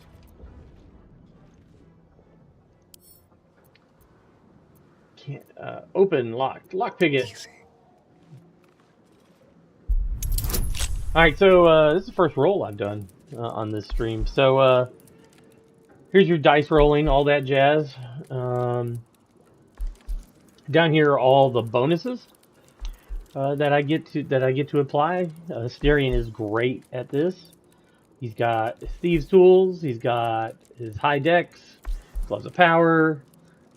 Can't, open, locked. Lockpick it. Easy. Alright, so this is the first roll I've done on this stream. So here's your dice rolling, all that jazz. Down here are all the bonuses that I get to apply. Asterion is great at this. He's got his thieves' tools. He's got his high dex, gloves of power,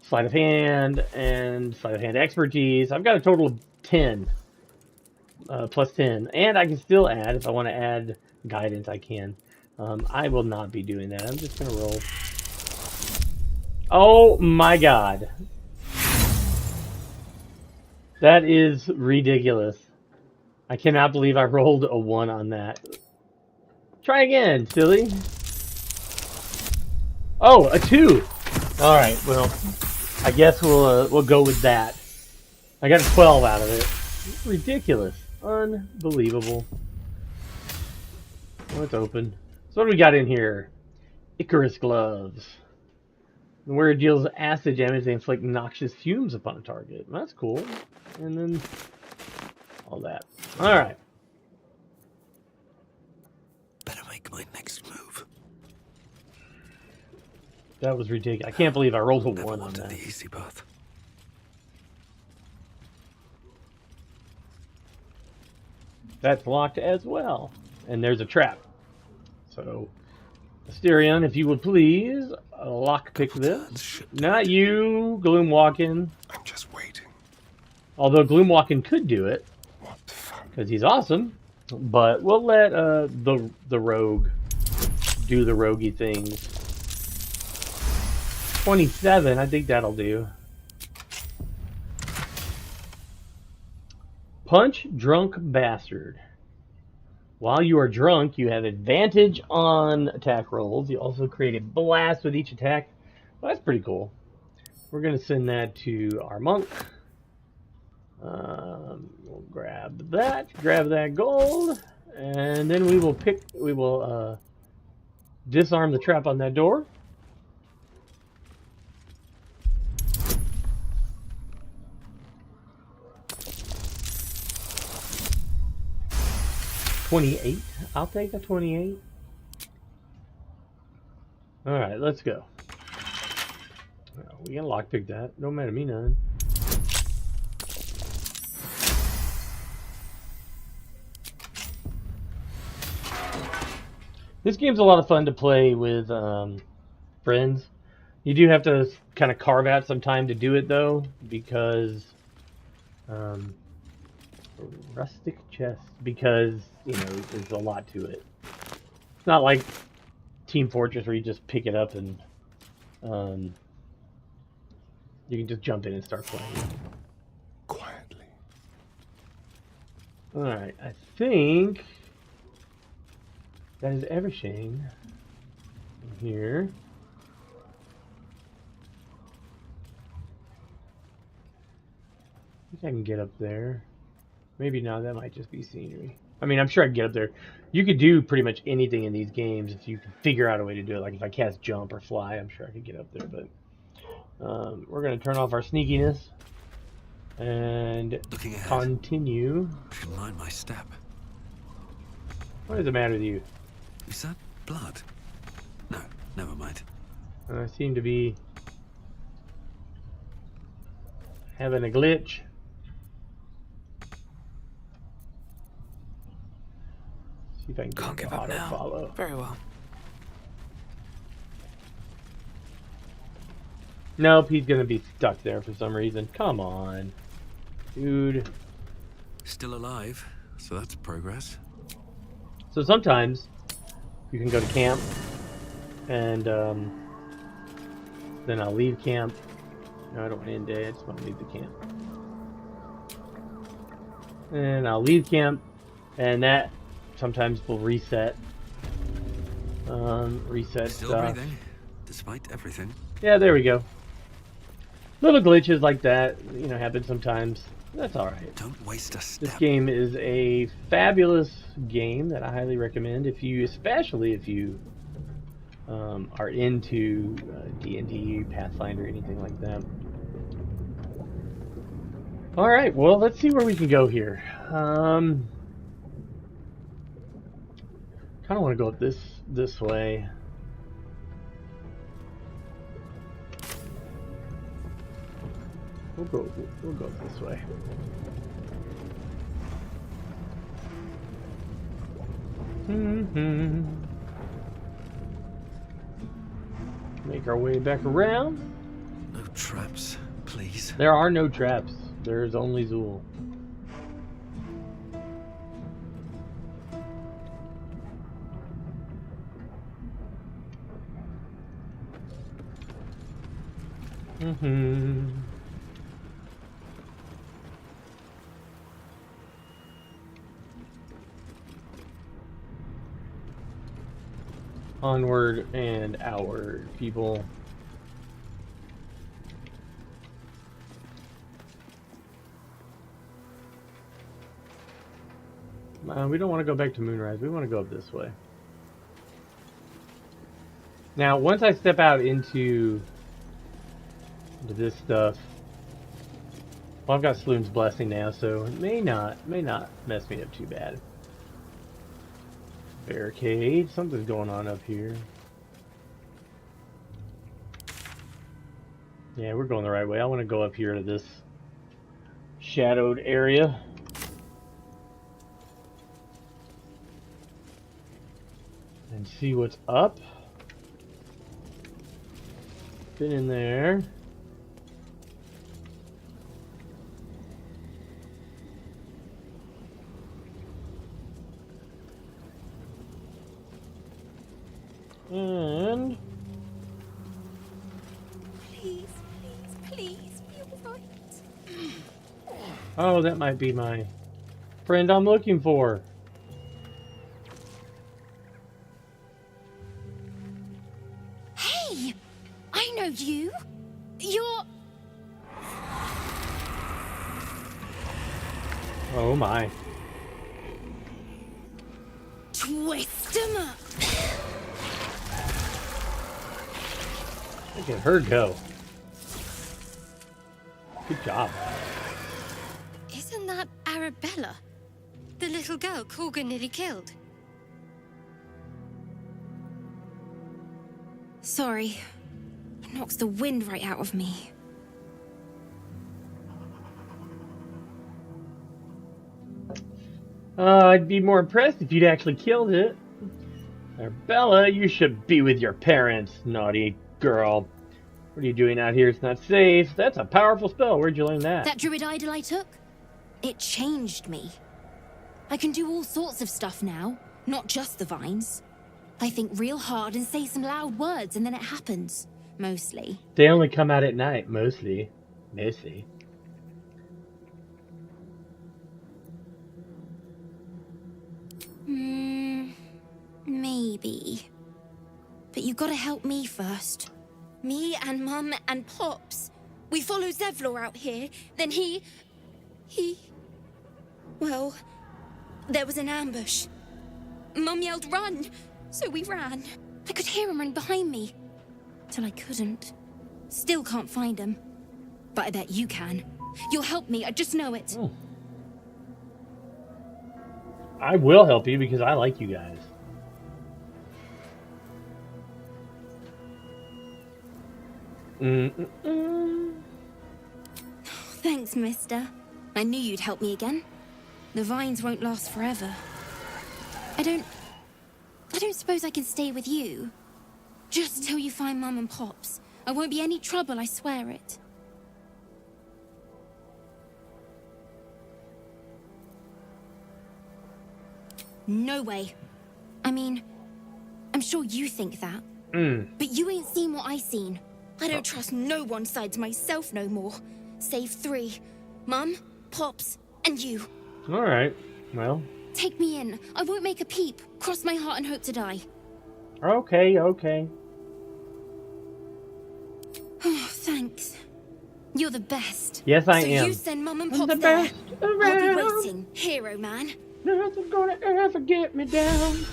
sleight of hand, and sleight of hand expertise. I've got a total of 10. Plus 10, and I can still add, if I want to add guidance, I can. I will not be doing that. I'm just gonna roll. Oh my god, that is ridiculous. I cannot believe I rolled a 1 on that. Try again, silly. Oh, a 2. All right, well, I guess we'll go with that. I got a 12 out of it. Ridiculous. Unbelievable. Oh, it's open. So what do we got in here? Icarus gloves. Where it deals acid damage, they inflict noxious fumes upon a target. That's cool. And then all that. Alright. Better make my next move. That was ridiculous. I can't believe I rolled a Never 1 on wanted that. the easy path. That's locked as well. And there's a trap. So, Asterion, if you would please, lockpick this. Not you, Gloomwalkin. I'm just waiting. Although Gloomwalkin could do it. What the fuck? Because he's awesome. But we'll let the rogue do the roguey things. 27, I think that'll do. Punch Drunk Bastard. While you are drunk, you have advantage on attack rolls. You also create a blast with each attack. Well, that's pretty cool. We're going to send that to our monk. We'll grab that gold, and then we will disarm the trap on that door. $28. I'll take a 28. All right, let's go. We can lockpick that. Don't matter to me none. This game's a lot of fun to play with friends. You do have to kind of carve out some time to do it though, because rustic chest, because you know there's a lot to it. It's not like Team Fortress where you just pick it up and you can just jump in and start playing. Quietly. All right, I think that is everything here. think I can get up there. Maybe not. That might just be scenery. I mean, I'm sure I can get up there. You could do pretty much anything in these games if you can figure out a way to do it. Like if I cast jump or fly, I'm sure I could get up there. But we're going to turn off our sneakiness and Looking ahead. continue. Should mind my step. What is the matter with you? Is that blood? No, never mind. I seem to be having a glitch. See if I can Can't get give the up auto now. follow. Very well. Nope, he's gonna be stuck there for some reason. Come on, dude. Still alive, so that's progress. So sometimes you can go to camp, and then I'll leave camp. No, I don't want to end day. I just want to leave the camp. And I'll leave camp, and that sometimes will reset. Reset Still stuff. breathing, despite everything. Yeah, there we go. Little glitches like that, you know, happen sometimes. That's alright. Don't waste a step. This game is a fabulous game that I highly recommend if you, especially if you are into D&D, Pathfinder, anything like that. Alright, well, let's see where we can go here. Kind of want to go up this way. We'll go up this way. Make our way back around. No traps, please. There are no traps. There's only Zool. Onward and outward, people. We don't want to go back to Moonrise. We want to go up this way. Now, once I step out into this stuff, well, I've got Sloom's Blessing now, so it may not mess me up too bad. Barricade. Something's going on up here. Yeah, we're going the right way. I want to go up here to this shadowed area. And see what's up. Been in there. And Please, please, please, be alright. oh, that might be my friend I'm looking for. Hey! I know you! You're... Oh my. Twist 'em up! Look at her go. Good job. Isn't that Arabella? The little girl Corgan nearly killed. Sorry. It knocks the wind right out of me. I'd be more impressed if you'd actually killed it. Arabella, you should be with your parents, naughty girl. What are you doing out here? It's not safe. That's a powerful spell. Where'd you learn that? That druid idol I took? It changed me. I can do all sorts of stuff now, not just the vines. I think real hard and say some loud words and then it happens. Mostly. They only come out at night, mostly. Mostly. Maybe. But you gotta help me first. Me and Mum and Pops. We follow Zevlor out here, then he... Well, there was an ambush. Mum yelled, "Run!" So we ran. I could hear him running behind me. Till I couldn't. Still can't find him. But I bet you can. You'll help me, I just know it. Oh. I will help you because I like you guys. Thanks, mister. I knew you'd help me again. The vines won't last forever. I don't suppose I can stay with you. Just till you find Mum and Pops. I won't be any trouble, I swear it. No way. I mean, I'm sure you think that. But you ain't seen what I seen. I don't trust no one sides myself no more. Save 3. Mum, Pops, and you. Alright, well. Take me in. I won't make a peep. Cross my heart and hope to die. Okay, okay. Oh, thanks. You're the best. Yes, I so am. You send Mum and I'm Pops the there. best I'll around. be waiting, hero man. Nothing's gonna ever get me down.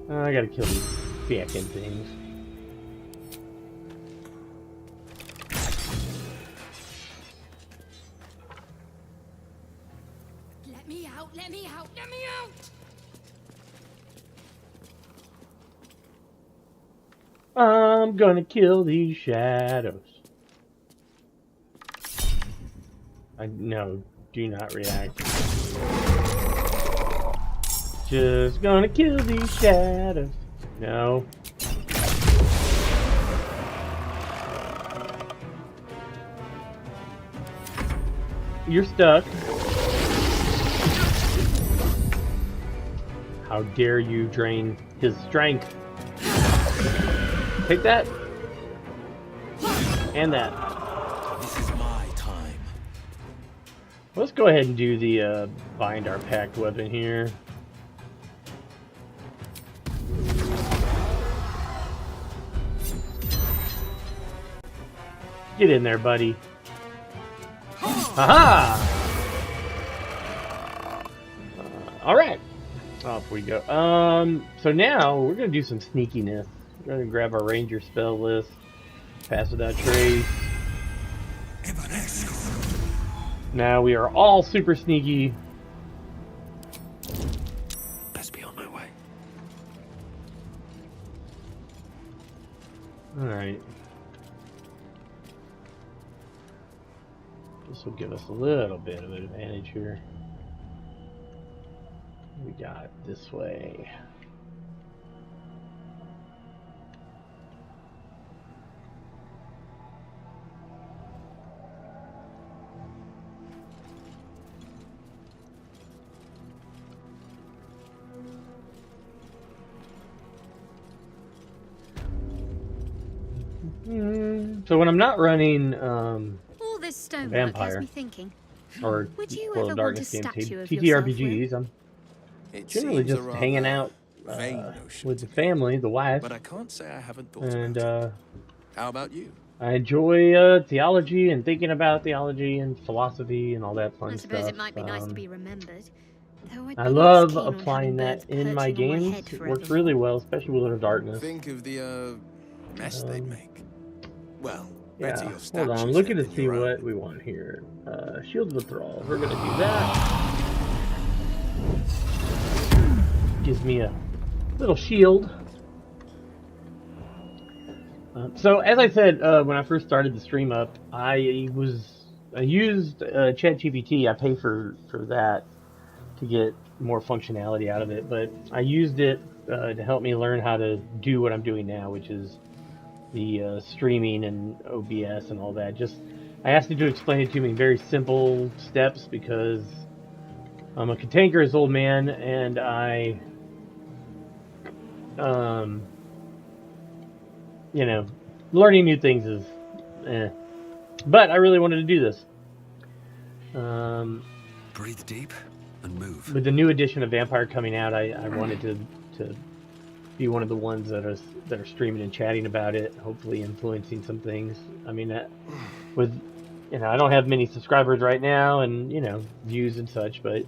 I gotta kill these fucking things. Let me out, let me out, let me out! I'm gonna kill these shadows. No, do not react. Just gonna kill these shadows. No. You're stuck. How dare you drain his strength? Take that. And that. This is my time. Let's go ahead and do the bind our pact weapon here. Get in there, buddy. Aha! Alright. Off we go. So now we're gonna do some sneakiness. We're gonna grab our ranger spell list. Pass without trace. Now we are all super sneaky. Best be on my way. Alright. This will give us a little bit of an advantage here. We got this way. So when I'm not running All this stonework Vampire. has me thinking. or Would you World ever of want Darkness a game, statue of yourself, TTRPGs, I'm It generally seems a just rather hanging out vain notion with to the me, family, the wife, but I can't say I haven't thought and about it. How about you? I enjoy theology and thinking about theology and philosophy and all that fun I suppose stuff. it might be nice to be remembered. Though I'd I be love less keen on applying having that birds in my perching on games. head It works forevermore. really well, especially with World of Darkness. Think of the mess they'd make. Well, Yeah, better your hold statue's on. I'm looking head to than see your what own. we want here. Shield of Withdrawal. We're gonna do that. Gives me a little shield. So as I said when I first started the stream up, I used ChatGPT. I pay for that to get more functionality out of it, but I used it to help me learn how to do what I'm doing now, which is the streaming and OBS and all that. I asked it to explain it to me in very simple steps because I'm a cantankerous old man and I, learning new things is, But I really wanted to do this. Breathe deep and move. With the new edition of Vampire coming out, I wanted to be one of the ones that are streaming and chatting about it, hopefully influencing some things. I mean, with I don't have many subscribers right now, and views and such, but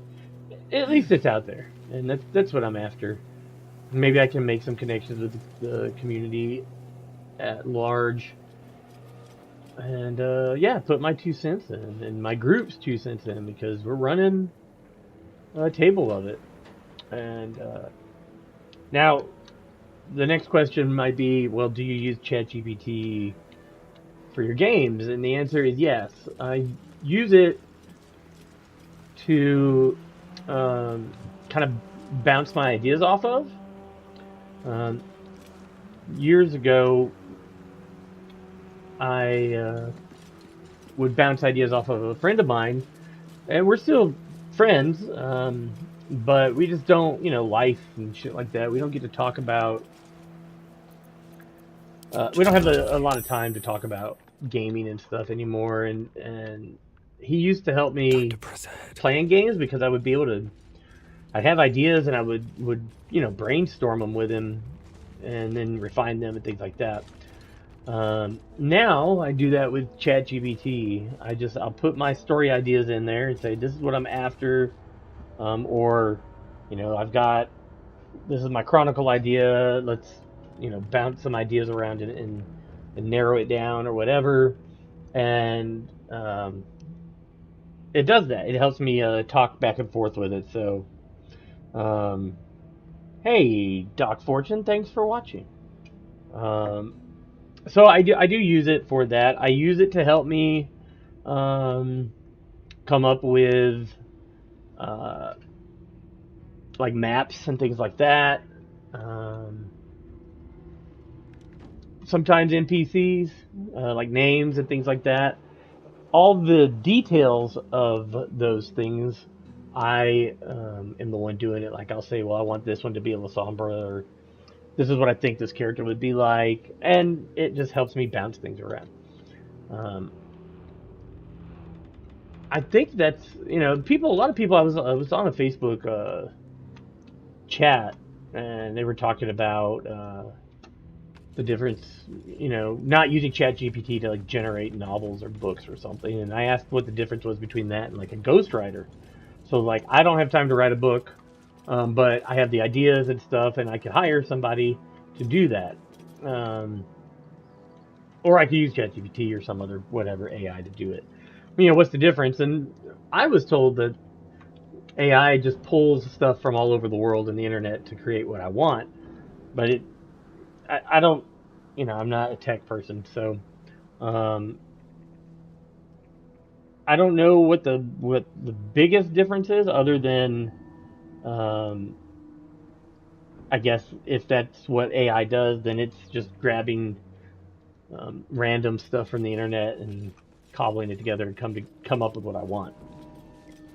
at least it's out there, and that's what I'm after. Maybe I can make some connections with the community at large, and yeah, put my 2 cents in, and my group's 2 cents in, because we're running a table of it. And now, the next question might be, well, do you use ChatGPT for your games? And the answer is yes. I use it to kind of bounce my ideas off of. Years ago, I would bounce ideas off of a friend of mine, and we're still friends, but we just don't, life and shit like that. We don't get to talk about. We don't have a lot of time to talk about gaming and stuff anymore, and he used to help me playing games, because I would be able to. I'd have ideas, and I would brainstorm them with him, and then refine them and things like that. Now I do that with ChatGPT. I'll put my story ideas in there and say, this is what I'm after, or I've got, this is my chronicle idea. Let's bounce some ideas around and narrow it down or whatever, and it does that. It helps me talk back and forth with it. So, hey, Doc Fortune, thanks for watching. So I do use it for that. I use it to help me come up with like maps and things like that. Sometimes NPCs, like names and things like that. All the details of those things, I am the one doing it. Like, I'll say, well, I want this one to be a La Sombra, or this is what I think this character would be like, and it just helps me bounce things around. I think that's, people. A lot of people. I was on a Facebook chat, and they were talking about the difference, not using ChatGPT to like generate novels or books or something. And I asked what the difference was between that and like a ghostwriter. So like, I don't have time to write a book, but I have the ideas and stuff, and I could hire somebody to do that. Or I could use ChatGPT or some other whatever AI to do it. What's the difference? And I was told that AI just pulls stuff from all over the world and the internet to create what I want. But I don't, I'm not a tech person, so I don't know what the biggest difference is, other than I guess if that's what AI does, then it's just grabbing random stuff from the internet and cobbling it together and come up with what I want.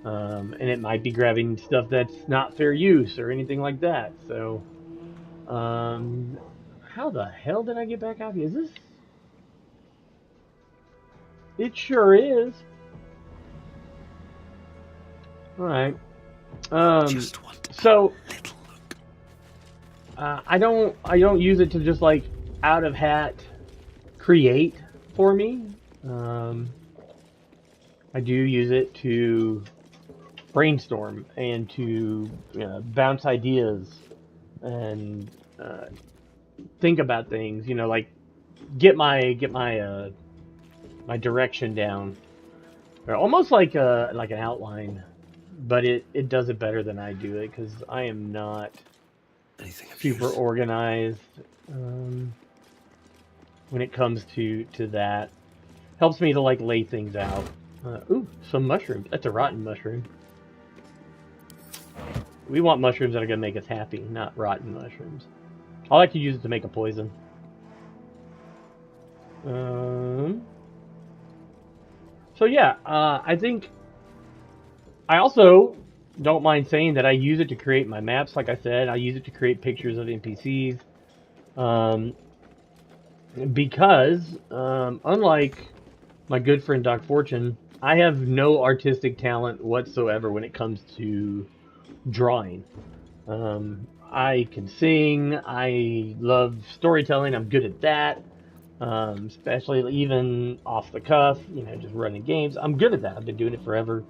And it might be grabbing stuff that's not fair use or anything like that. So, how the hell did I get back out here? Is this? It sure is. All right. So I don't use it to just like out of hat create for me. I do use it to brainstorm and to bounce ideas and think about things. Like get my my direction down, or almost like an outline. But it does it better than I do it, because I am not super organized when it comes to that. Helps me to like lay things out. Ooh, some mushrooms. That's a rotten mushroom. We want mushrooms that are going to make us happy, not rotten mushrooms. I like to use it to make a poison. So yeah, I think I also don't mind saying that I use it to create my maps. Like I said, I use it to create pictures of NPCs. Because unlike my good friend Doc Fortune, I have no artistic talent whatsoever when it comes to drawing. I can sing. I love storytelling. I'm good at that. especially even off the cuff, just running games. I'm good at that. I've been doing it forever,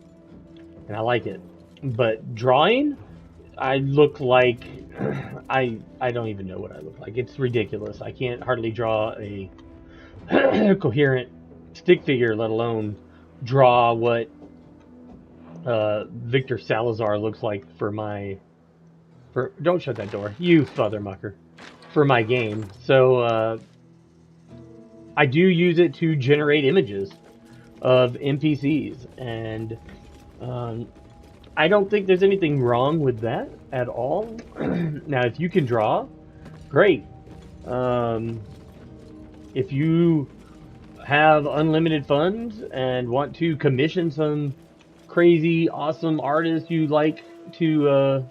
and I like it. But drawing, I look like I don't even know what I look like. It's ridiculous. I can't hardly draw a coherent stick figure, let alone draw what Victor Salazar looks like for don't shut that door, you father mucker, for my game. So I do use it to generate images of NPCs, and I don't think there's anything wrong with that at all. Now, if you can draw, great. Um, if you have unlimited funds and want to commission some crazy, awesome artist you like to,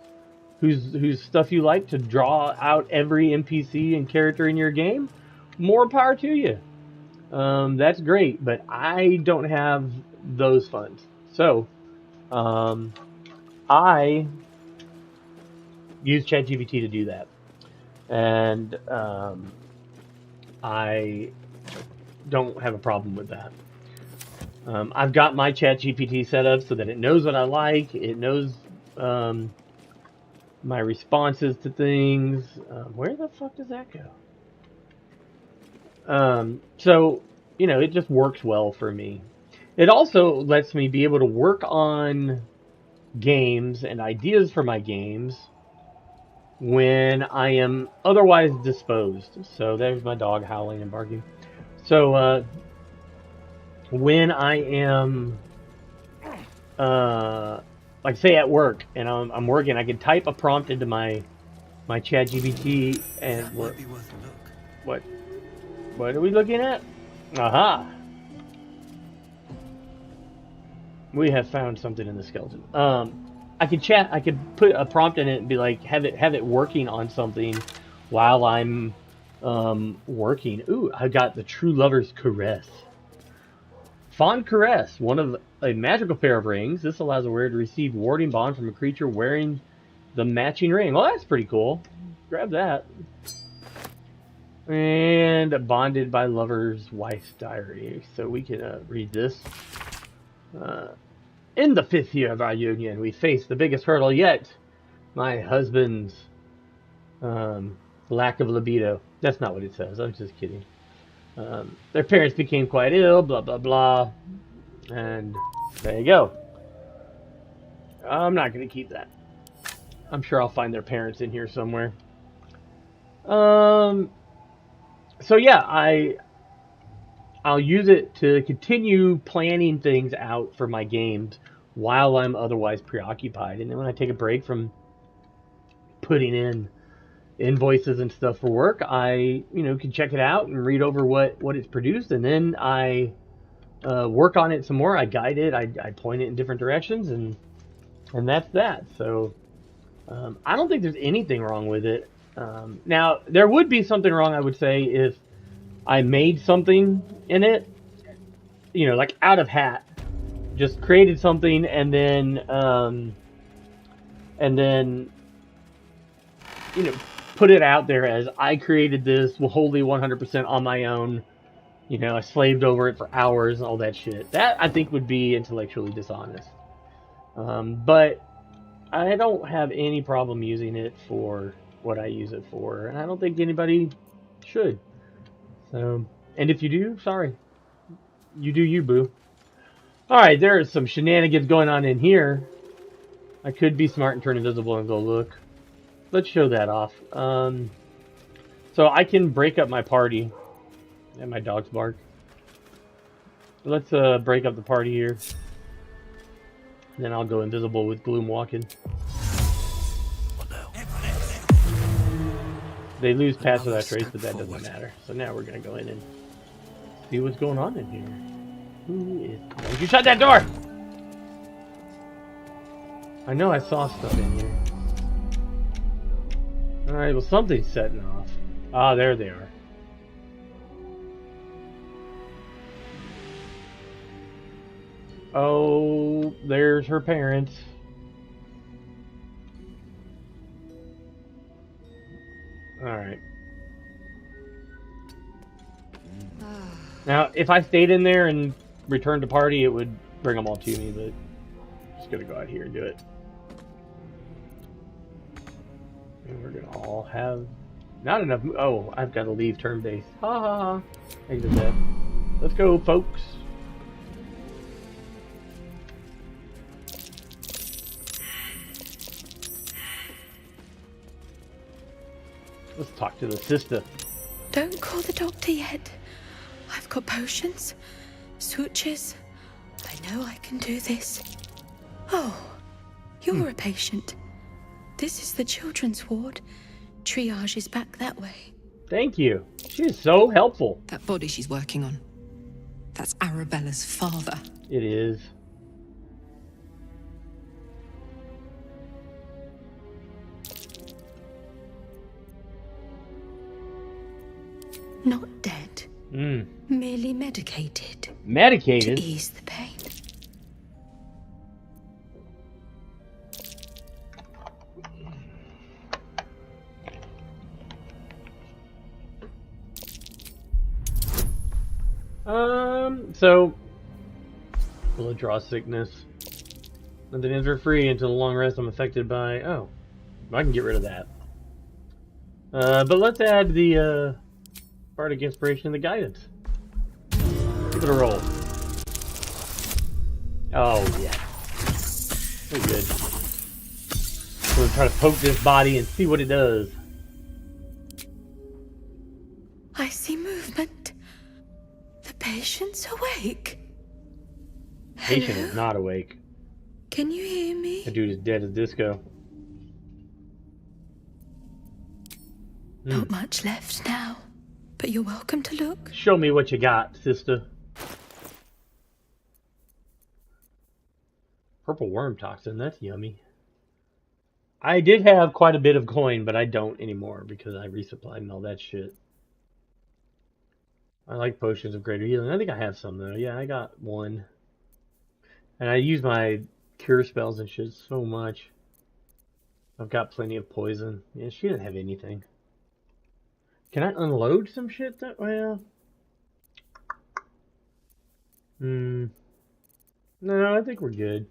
whose stuff you like to draw out every NPC and character in your game, more power to you. That's great, but I don't have those funds. So, I use ChatGPT to do that. And I don't have a problem with that. I've got my ChatGPT set up so that it knows what I like. It knows my responses to things. Where the fuck does that go? So, it just works well for me. It also lets me be able to work on games and ideas for my games when I am otherwise disposed. So there's my dog howling and barking. So when I am, like say at work and I'm working, I can type a prompt into my chat GPT and That might be worth a look. what are we looking at? Aha! We have found something in the skeleton. I could put a prompt in it and be like, have it working on something while I'm working. Ooh, I got the True Lover's Caress. Fond Caress, one of a magical pair of rings. This allows a wearer to receive warding bond from a creature wearing the matching ring. Well, that's pretty cool. Grab that. And bonded by lover's wife's diary. So we can read this. In the 5th year of our union, we faced the biggest hurdle yet. My husband's lack of libido. That's not what it says. I'm just kidding. Their parents became quite ill, blah, blah, blah. And there you go. I'm not going to keep that. I'm sure I'll find their parents in here somewhere. So yeah, I'll use it to continue planning things out for my games while I'm otherwise preoccupied. And then when I take a break from putting in invoices and stuff for work, I can check it out and read over what it's produced, and then I work on it some more. I guide it, I point it in different directions, and that's that. So I don't think there's anything wrong with it. Now there would be something wrong, I would say, if I made something in it, like out of hat, just created something and then put it out there as I created this wholly 100% on my own. I slaved over it for hours and all that shit. That I think would be intellectually dishonest. But I don't have any problem using it for what I use it for, and I don't think anybody should. So, and if you do, sorry. You do you, boo. Alright, there is some shenanigans going on in here. I could be smart and turn invisible and go look. Let's show that off. So I can break up my party. And my dog's bark. Let's break up the party here. And then I'll go invisible with Gloom walking. What now? They lose pass without trace, but that doesn't matter. So now we're going to go in and see what's going on in here. Who is... Don't you shut that door! I know I saw stuff in here. Alright, well something's setting off. Ah, there they are. Oh, there's her parents. Alright. Now, if I stayed in there and returned to party, it would bring them all to me, but I'm just gonna go out here and do it. And we're gonna all have not enough. Oh, I've got to leave turn base. Ha ha ha. Exit that. Let's go, folks. Let's talk to the sister. Don't call the doctor yet. I've got potions, sutures. I know I can do this. Oh, you're a patient. This is the children's ward. Triage is back that way. Thank you. She is so helpful. That body she's working on. That's Arabella's father. It is. Not dead. Mm. Merely medicated. Medicated? To ease the pain. So blood draw sickness. Nothing is for free until the long rest I'm affected by. Oh, I can get rid of that. But let's add the bardic inspiration and the guidance. Give it a roll. Oh yeah, we're good. We're gonna try to poke this body and see what it does. I see movement. The patient's awake. Patient is not awake. Can you hear me? That dude is dead as disco. Not much left now, but you're welcome to look. Show me what you got, sister. Purple worm toxin, that's yummy. I did have quite a bit of coin, but I don't anymore because I resupplied and all that shit. I like potions of greater healing. I think I have some though. Yeah, I got one. And I use my cure spells and shit so much. I've got plenty of poison. Yeah, she didn't have anything. Can I unload some shit that way? No, I think we're good.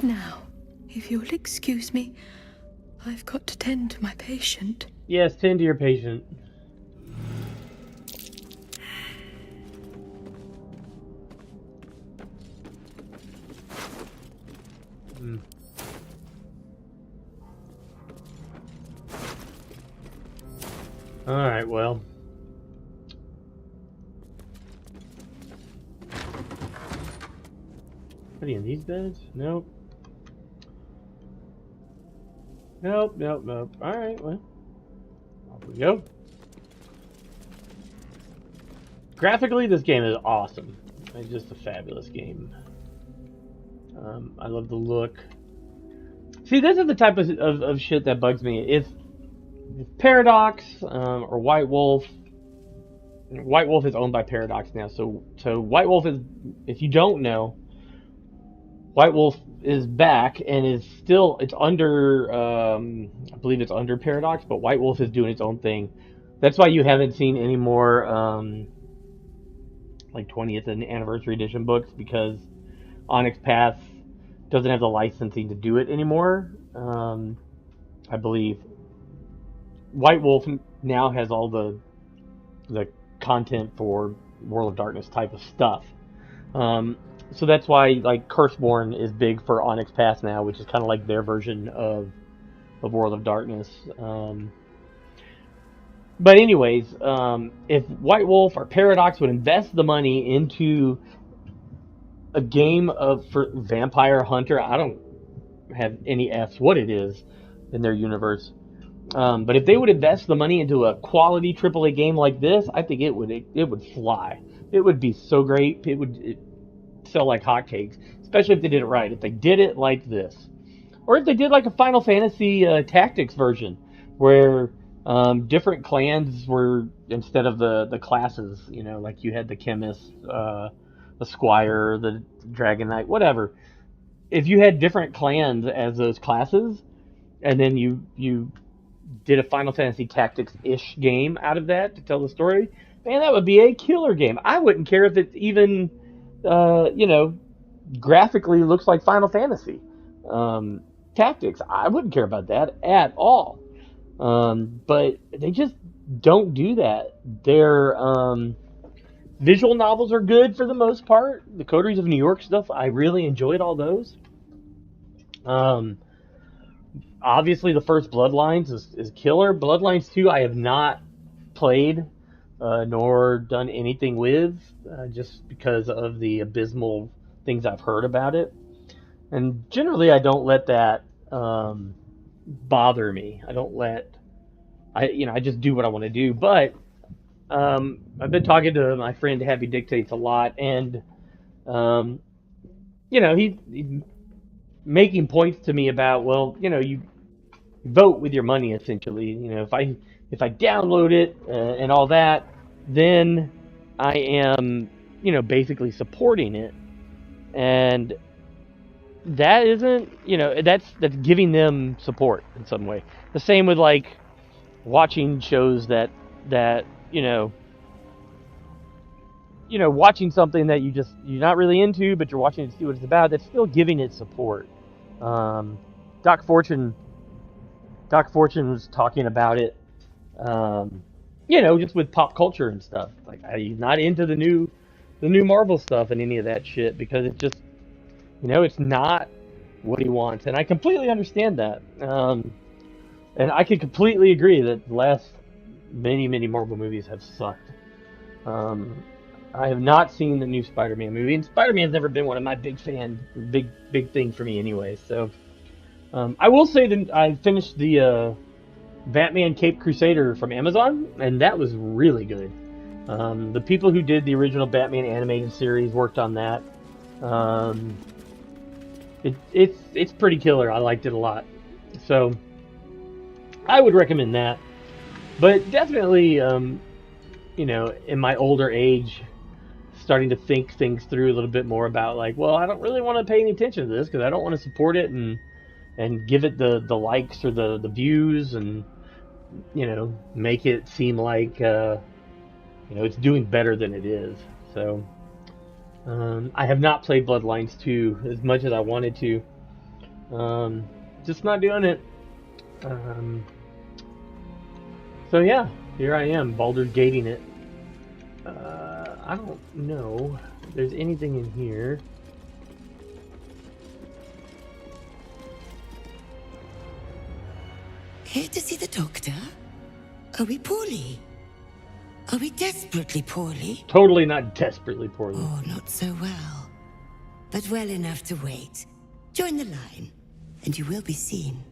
Now, if you'll excuse me, I've got to tend to my patient. Yes, tend to your patient. Alright, well. Any in these beds? Nope. Nope. Alright, well. Off we go. Graphically, this game is awesome. It's just a fabulous game. I love the look. See, this is the type of shit that bugs me. If Paradox or White Wolf is owned by Paradox now, so White Wolf is, if you don't know, White Wolf is back and is still, it's under I believe it's under Paradox, but White Wolf is doing its own thing. That's why you haven't seen any more like 20th and anniversary edition books, because Onyx Path doesn't have the licensing to do it anymore. I believe White Wolf now has all the content for World of Darkness type of stuff. So that's why like Curseborn is big for Onyx Path now, which is kind of like their version of World of Darkness. But anyways, if White Wolf or Paradox would invest the money into a game for Vampire Hunter, I don't have any F's what it is in their universe. But if they would invest the money into a quality AAA game like this, I think it would fly. It would be so great. It would sell like hotcakes, especially if they did it right. If they did it like this, or if they did like a Final Fantasy Tactics version, where different clans were, instead of the classes, you know, like you had the chemist, the squire, the dragon knight, whatever. If you had different clans as those classes, and then you did a Final Fantasy Tactics-ish game out of that to tell the story, Man, that would be a killer game. I wouldn't care if it even, graphically looks like Final Fantasy. Tactics, I wouldn't care about that at all. But they just don't do that. Their visual novels are good for the most part. The Coteries of New York stuff, I really enjoyed all those. Obviously, the first Bloodlines is killer. Bloodlines 2, I have not played nor done anything with, just because of the abysmal things I've heard about it. And generally, I don't let that bother me. I just do what I want to do. But I've been talking to my friend Happy Dictates a lot, and he's making points to me about, well, you vote with your money essentially. If I download it and all that, then I am basically supporting it, and that isn't that's giving them support in some way. The same with like watching shows that watching something that you're not really into, but you're watching it to see what it's about. That's still giving it support. Um, Doc Fortune was talking about it, just with pop culture and stuff. Like he's not into the new Marvel stuff and any of that shit because it's just, it's not what he wants, and I completely understand that. And I can completely agree that the last many Marvel movies have sucked. I have not seen the new Spider-Man movie, and Spider-Man's never been one of my big thing for me anyway. So I will say that I finished the Batman Cape Crusader from Amazon, and that was really good. The people who did the original Batman animated series worked on that. It's pretty killer. I liked it a lot. So I would recommend that. But definitely, in my older age, starting to think things through a little bit more about like, well, I don't really want to pay any attention to this because I don't want to support it and give it the likes or the views and make it seem like it's doing better than it is. So I have not played Bloodlines 2 as much as I wanted to. Just not doing it. So yeah, here I am, Baldur's Gating it. I don't know if there's anything in here. Here to see the doctor? Are we poorly? Are we desperately poorly? Totally not desperately poorly. Oh, not so well. But well enough to wait. Join the line, and you will be seen.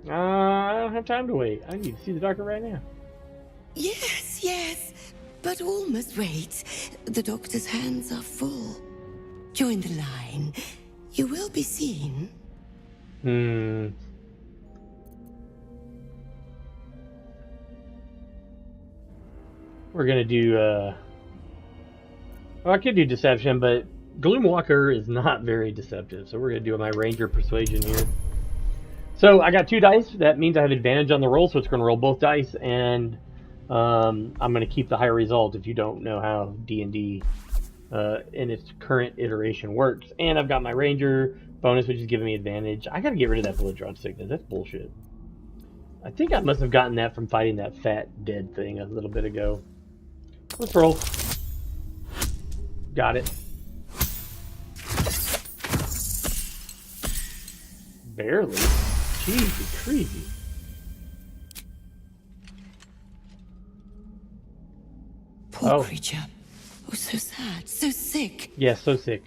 I don't have time to wait. I need to see the doctor right now. Yes, but all must wait. The doctor's hands are full. Join the line. You will be seen. We're gonna do, well, I could do deception, but Gloomwalker is not very deceptive, so we're gonna do my Ranger Persuasion here. So I got 2 dice. That means I have advantage on the roll, so it's going to roll both dice, and I'm going to keep the higher result if you don't know how D&D in its current iteration works. And I've got my Ranger bonus, which is giving me advantage. I got to get rid of that blood-drawn sickness. That's bullshit. I think I must have gotten that from fighting that fat dead thing a little bit ago. Let's roll. Got it. Barely. Jeez, crazy. Poor creature. Oh, so sad, so sick. Yeah, so sick.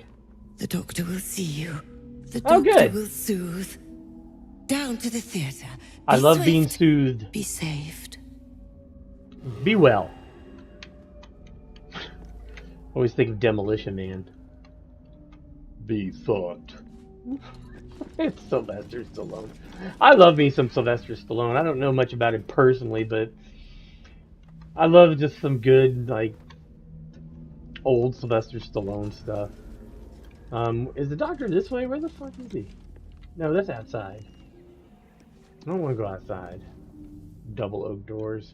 The doctor will see you. The doctor will soothe. Down to the theater. I love being soothed. Be saved. Be well. Always think of Demolition Man. Be fucked. It's Sylvester Stallone. I love me some Sylvester Stallone. I don't know much about him personally, but I love just some good, like, old Sylvester Stallone stuff. Is the doctor this way? Where the fuck is he? No, that's outside. I don't want to go outside. Double oak doors.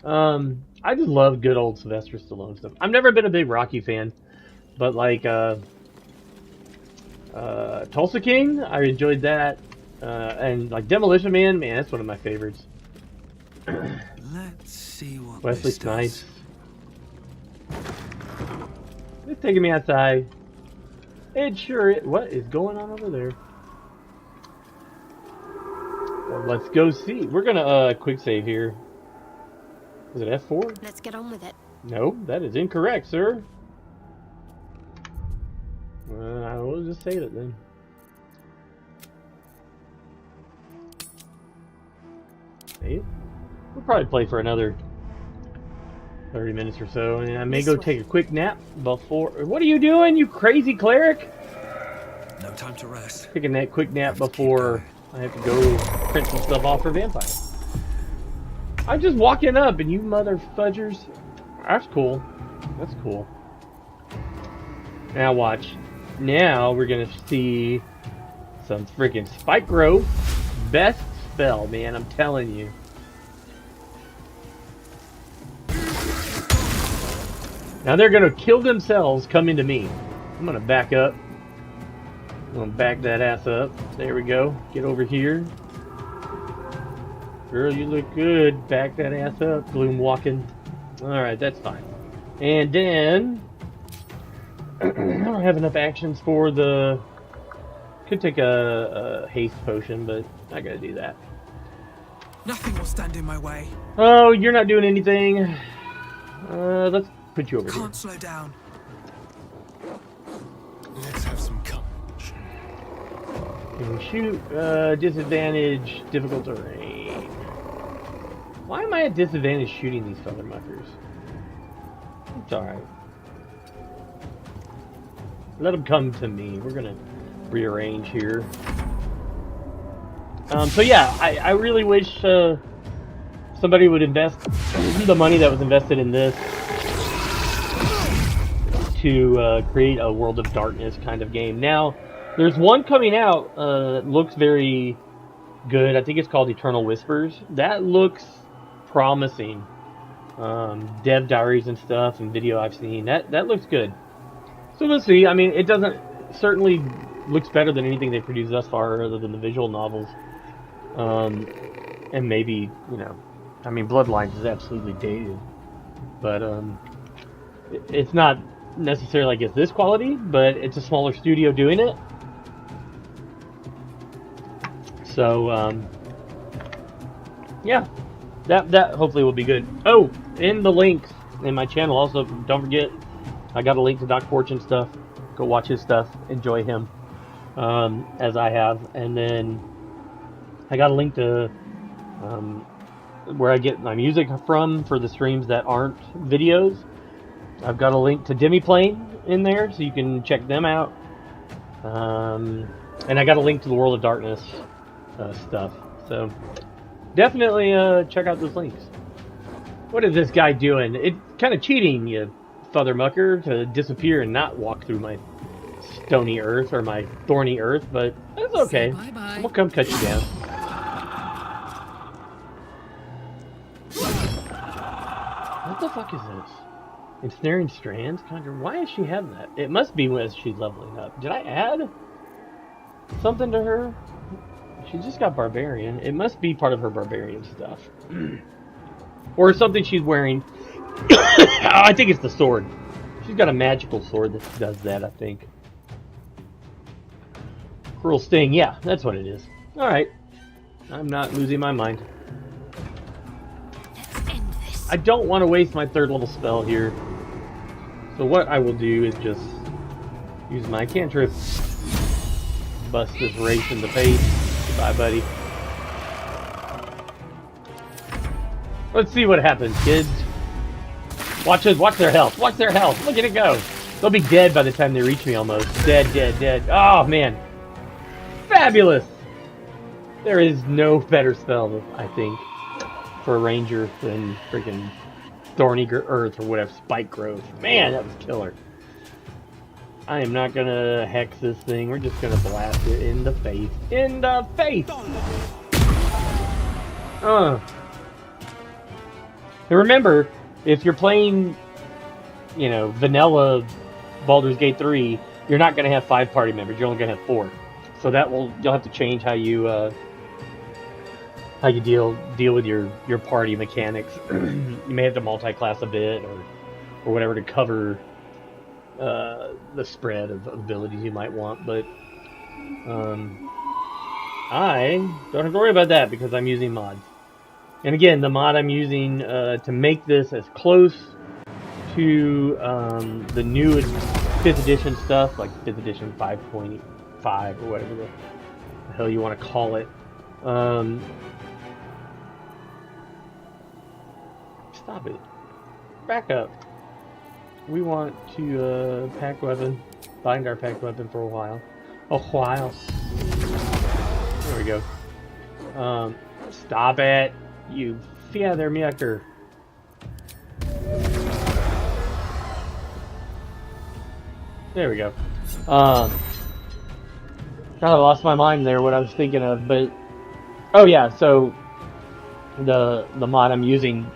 I just love good old Sylvester Stallone stuff. I've never been a big Rocky fan, but like Tulsa King, I enjoyed that. And like Demolition Man, man, that's one of my favorites. Let's see what Wesley this Snipes. does. It's taking me outside. It sure is. What is going on over there? Well, let's go see. We're gonna quick save here. Is it F4? Let's get on with it. No, that is incorrect, sir. I will just save it then. Save. We'll probably play for another 30 minutes or so, and I may go take a quick nap before. What are you doing, you crazy cleric? No time to rest. Taking that quick nap before I have to go print some stuff off for Vampire. I'm just walking up, and you mother fudgers. That's cool. That's cool. Now watch. Now we're gonna see some freaking Spike Growth. Best spell, man. I'm telling you. Now they're gonna kill themselves coming to me. I'm gonna back up. I'm gonna back that ass up. There we go. Get over here. Girl, you look good. Back that ass up. Gloom walking. Alright, that's fine. And then I don't have enough actions for the... Could take a haste potion, but I gotta do that. Nothing will stand in my way. Oh, you're not doing anything. Let's put you over here. Can't slow down. Let's have some courage. Can we shoot? Disadvantage, difficult terrain. Why am I at disadvantage shooting these motherfuckers? It's alright. Let them come to me. We're gonna rearrange here. So yeah, I really wish somebody would invest the money that was invested in this to create a World of Darkness kind of game. Now, there's one coming out that looks very good. I think it's called Eternal Whispers. That looks promising. Dev diaries and stuff and video I've seen. That looks good. So we'll see. I mean, it doesn't certainly looks better than anything they've produced thus far, other than the visual novels. And maybe, you know, I mean, Bloodlines is absolutely dated, but it's not necessarily like it's this quality, but it's a smaller studio doing it. So yeah, that hopefully will be good. Oh, in the links in my channel also, don't forget, I got a link to Doc Fortune stuff. Go watch his stuff, enjoy him, as I have, and then I got a link to where I get my music from for the streams that aren't videos. I've got a link to Demiplane in there, so you can check them out. And I got a link to the World of Darkness stuff. So definitely check out those links. What is this guy doing? It's kind of cheating, you fathermucker, to disappear and not walk through my stony earth or my thorny earth, but that's okay. Bye-bye. We'll come cut you down. What the fuck is this? Ensnaring strands? Conjure. Why does she have that? It must be as she's leveling up. Did I add something to her? She just got barbarian. It must be part of her barbarian stuff. Or something she's wearing. I think it's the sword. She's got a magical sword that does that, I think. Cruel Sting. Yeah, that's what it is. Alright. I'm not losing my mind. I don't want to waste my 3rd level spell here. So what I will do is just use my cantrip. Bust this Wraith in the face. Goodbye, buddy. Let's see what happens, kids. Watch it. Watch their health. Watch their health. Look at it go. They'll be dead by the time they reach me almost. Dead, dead, dead. Oh, man. Fabulous. There is no better spell, I think, for a ranger than freaking Thorny Earth or whatever, Spike Growth. Man, that was killer. I am not gonna hex this thing. We're just gonna blast it in the face. In the face! And remember, if you're playing, you know, vanilla Baldur's Gate 3, you're not going to have 5 party members. You're only going to have 4. So you'll have to change how you deal with your party mechanics. You may have to multi-class a bit or whatever to cover the spread of abilities you might want. But I don't have to worry about that because I'm using mods. And again, the mod I'm using to make this as close to the new 5th edition stuff, like 5th edition 5.5 or whatever the hell you want to call it. Stop it. Back up. We want to pack weapon. Bind our packed weapon for a while. There we go. Stop it, you feathermucker. There we go. God, I lost my mind there, what I was thinking of, but... Oh yeah, so... The mod I'm using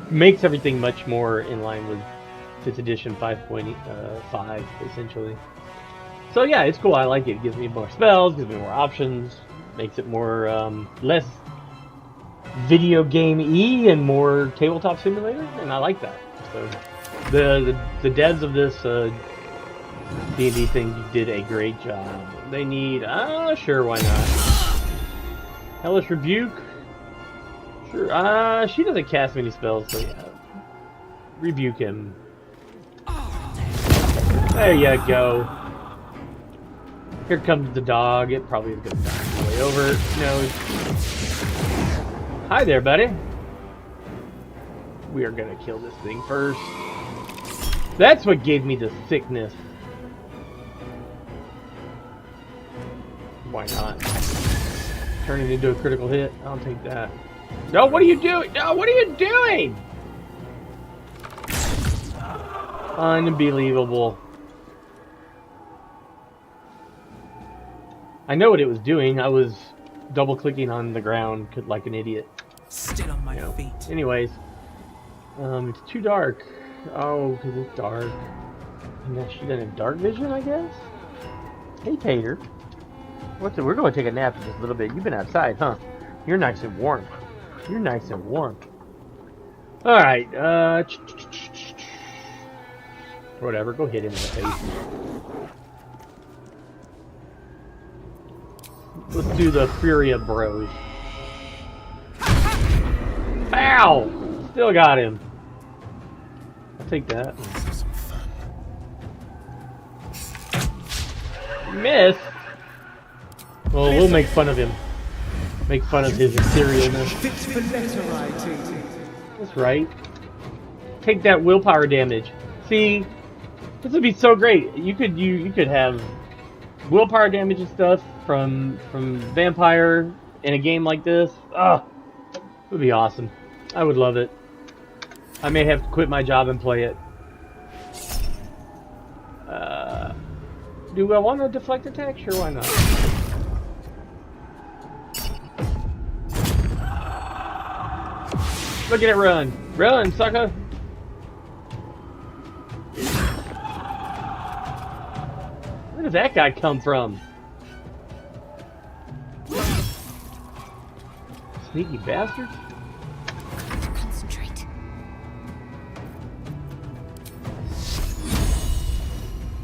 makes everything much more in line with 5th edition 5.5, essentially. So yeah, it's cool, I like it. It gives me more spells, gives me more options, makes it more, less video game-y and more tabletop simulator, and I like that. So, the devs of this D&D thing did a great job. They need, sure, why not? Hellish Rebuke? Sure, she doesn't cast many spells, so yeah. Rebuke him. There you go. Here comes the dog. It probably is going to die on the way over. No. Hi there, buddy. We are going to kill this thing first. That's what gave me the sickness. Why not? Turn it into a critical hit. I'll take that. No, what are you doing? No, what are you doing? Unbelievable. I know what it was doing. I was double clicking on the ground like an idiot. Still on my feet. Anyways, it's too dark. Oh, because it's dark. And now she doesn't have dark vision, I guess? Hey, Tater. We're going to take a nap in just a little bit. You've been outside, huh? You're nice and warm. You're nice and warm. Alright, whatever, go hit him in the face. Let's do the Furia Bros. Ow! Still got him. I'll take that. Miss! Well, we'll make fun of him. Make fun of his etherealness. That's right. Take that willpower damage. See, this would be so great. You could have willpower damage and stuff from Vampire in a game like this. Ah, it would be awesome. I would love it. I may have to quit my job and play it. Do I want to deflect attack? Sure, why not? Look at it run! Run, sucker! Where did that guy come from? Sneaky bastard! Concentrate.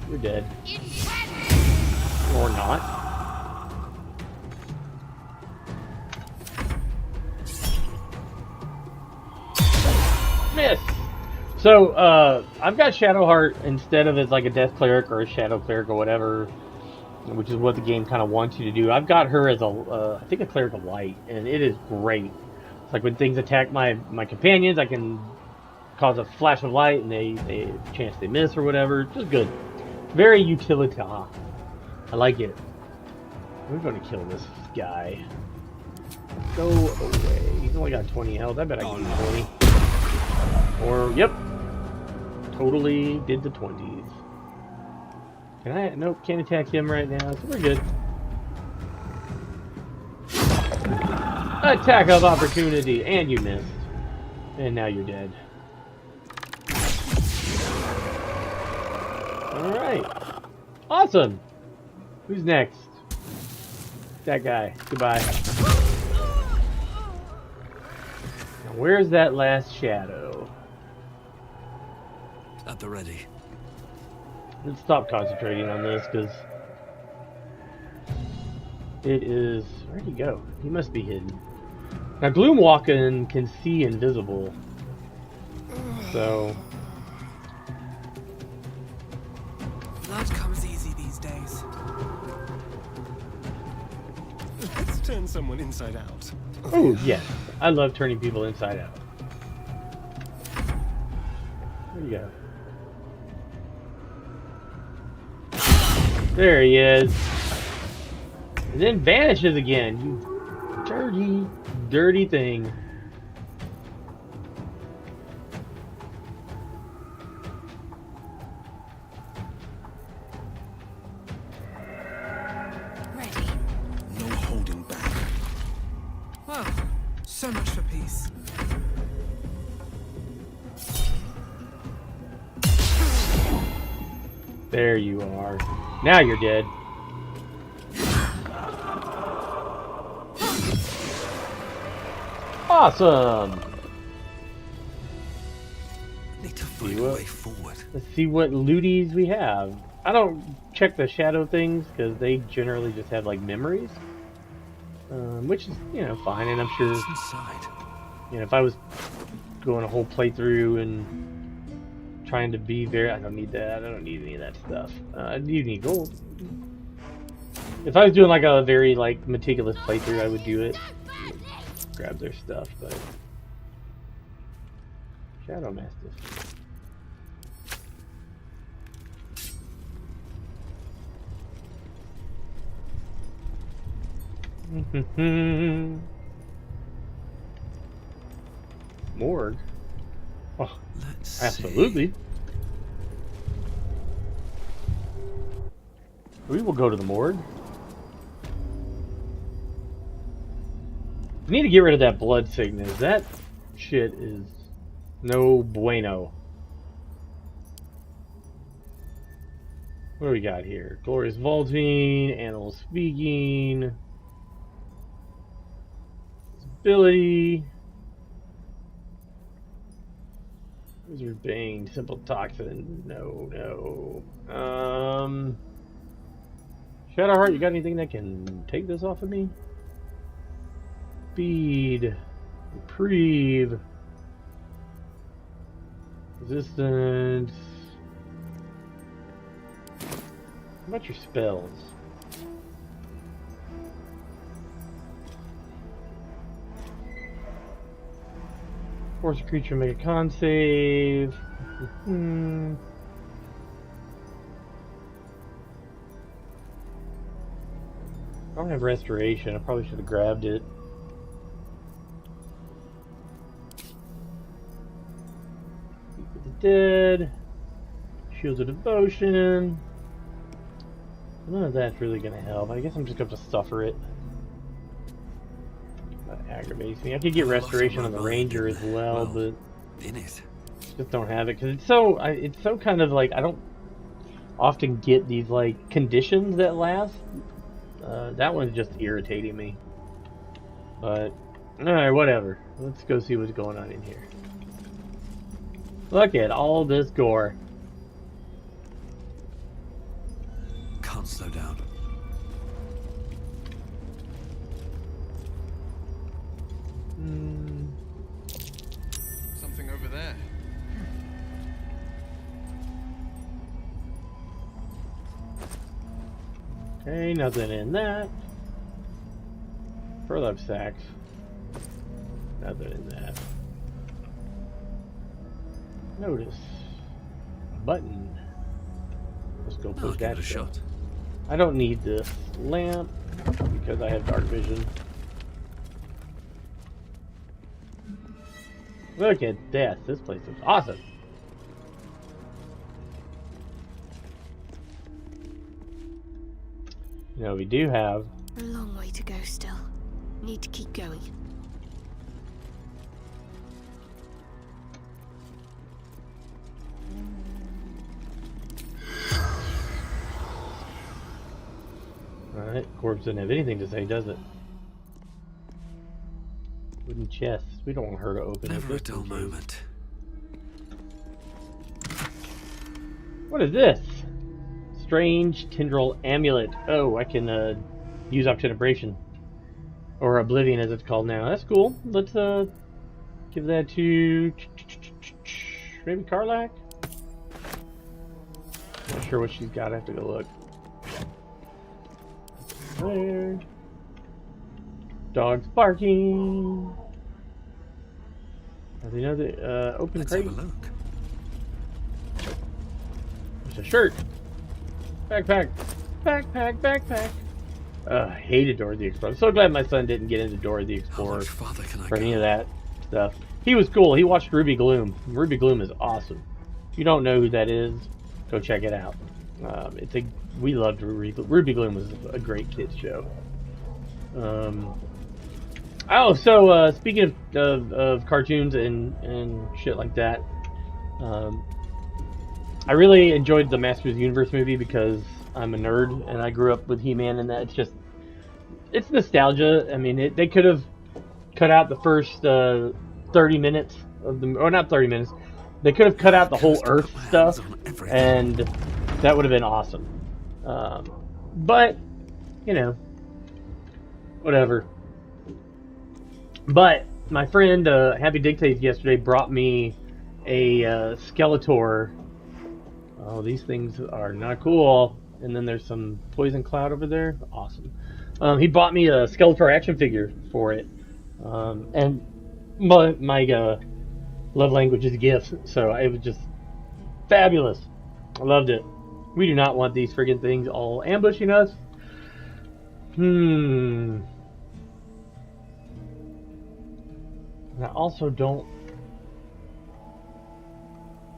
You're dead. Or not. Miss! So, I've got Shadowheart instead of as like a Death Cleric or a Shadow Cleric or whatever, which is what the game kind of wants you to do. I've got her as a, I think a Cleric of Light, and it is great. It's like when things attack my companions, I can cause a flash of light and they chance they miss or whatever. Just good. Very utilitarian. I like it. We're going to kill this guy. Go away. He's only got 20 health. I bet I can do 20. Or, yep. Totally did the 20s. Can I? Nope, can't attack him right now, so we're good. Attack of opportunity, and you missed. And now you're dead. Alright. Awesome! Who's next? That guy. Goodbye. Now where's that last shadow? At the ready. Let's stop concentrating on this, because it is... Where'd he go? He must be hidden. Now, Gloomwalking can see invisible. So... Blood comes easy these days. Let's turn someone inside out. Oh, yes. I love turning people inside out. There you go. There he is. And then vanishes again. You dirty, dirty thing. Ready. No holding back. Well, so much for peace. There you are. Now you're dead. Awesome! Need to find a way forward. Let's see what looties we have. I don't check the shadow things because they generally just have like memories, which is, you know, fine. And I'm sure, What's inside? you know, if I was going a whole playthrough and trying to be very, I don't need that. I don't need any of that stuff. I do need gold. If I was doing like a very like meticulous playthrough, I would do it. Grab their stuff, but Shadow Mastiff. Morgue. Oh, Let's absolutely. see. We will go to the morgue. We need to get rid of that blood sickness. That shit is no bueno. What do we got here? Glorious vaulting, animal speaking, ability, wizard bane, simple toxin. No. Shadowheart, you got anything that can take this off of me? Speed, reprieve, resistance. How about your spells? Force a creature to make a con save. I don't have restoration. I probably should have grabbed it. Dead. Shields of Devotion. None of that's really going to help. I guess I'm just going to have to suffer it. That aggravates me. I could get restoration on the Ranger as well, but in it. Just don't have it because it's so kind of like I don't often get these like conditions that last. That one's just irritating me. But alright, whatever. Let's go see what's going on in here. Look at all this gore. Can't slow down. Something over there. Okay, nothing in that. Burlap sacks. Nothing in that. Notice. A button. Let's go push Give that it a shot. I don't need this lamp because I have dark vision. Look at this. This place is awesome. You know, we do have A long way to go still. Need to keep going. That corpse doesn't have anything to say, does it? Wooden chest. We don't want her to open it. Never a dull moment. What is this? Strange tendril amulet. Oh, I can use obtenebration. Or oblivion as it's called now. That's cool. Let's give that to maybe Karlach? Not sure what she's got. I have to go look. There. Dogs barking. There's another open Let's crate. have a look. There's a shirt. Backpack. Backpack. I hated Dora the Explorer. I'm so glad my son didn't get into Dora the Explorer or any of that stuff. He was cool. He watched Ruby Gloom. Ruby Gloom is awesome. If you don't know who that is, go check it out. We loved Ruby Gloom. Was a great kids show. Speaking of cartoons and shit like that, I really enjoyed the Masters of the Universe movie because I'm a nerd and I grew up with He-Man, and it's nostalgia. I mean, they could have cut out the first 30 minutes of or not 30 minutes. They could have cut out the whole Earth stuff, and that would have been awesome. But you know, whatever. But my friend Happy Dictates yesterday brought me a Skeletor. Oh, these things are not cool. And then there's some Poison Cloud over there. Awesome. He bought me a Skeletor action figure for it. And my love language is gifts. So it was just fabulous. I loved it. We do not want these friggin' things all ambushing us. And I also don't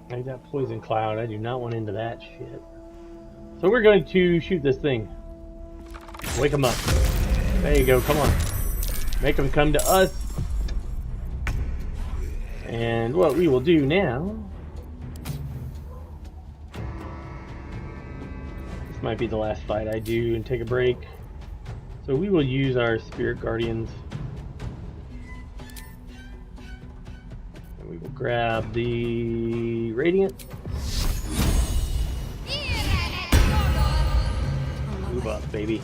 like that Poison Cloud. I do not want into that shit. So we're going to shoot this thing. Wake them up. There you go. Come on. Make them come to us. And what we will do now... This might be the last fight I do and take a break. So we will use our Spirit Guardians. And we will grab the Radiant. Move up, baby.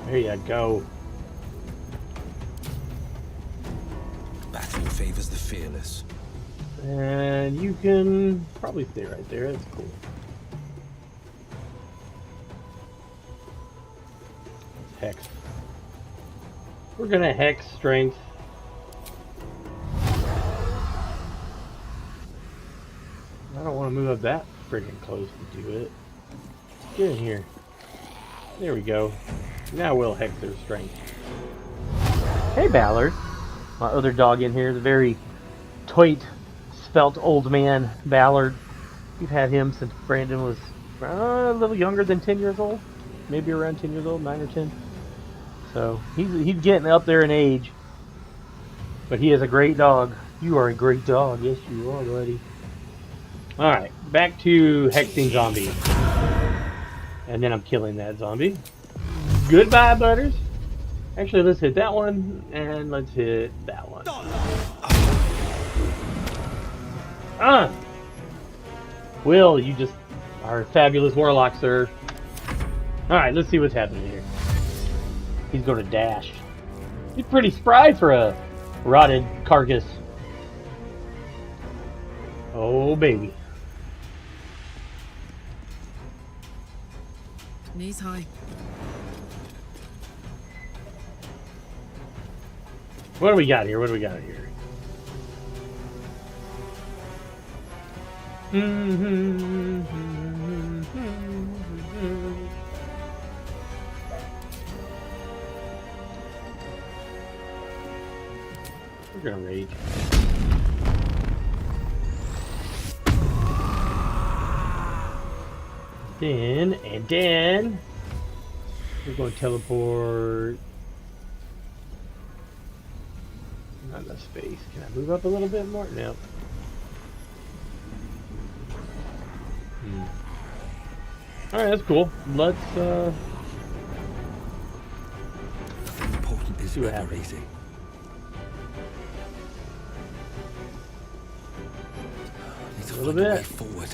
There you go. Battle favors the fearless. And you can probably stay right there. That's cool. Hex. We're gonna hex strength. I don't want to move up that freaking close to do it. Get in here. There we go. Now we'll hex their strength. Hey, Ballard. My other dog in here is a very tight, svelte old man, Ballard. We've had him since Brandon was a little younger than 10 years old. Maybe around 10 years old, 9 or 10. So he's getting up there in age. But he is a great dog. You are a great dog. Yes, you are, buddy. Alright, back to hexing zombies. And then I'm killing that zombie. Goodbye, butters. Actually, let's hit that one, and let's hit that one. Will, you just are a fabulous warlock, sir. Alright, let's see what's happening here. He's going to dash. He's pretty spry for a rotted carcass. Oh, baby. Knees high. What do we got here? What do we got here? We're gonna rage. Then we're going to teleport. Not enough space. Can I move up a little bit more? No. Alright, that's cool. Let's see what happens. Easy. Need to A little find a way bit. forward.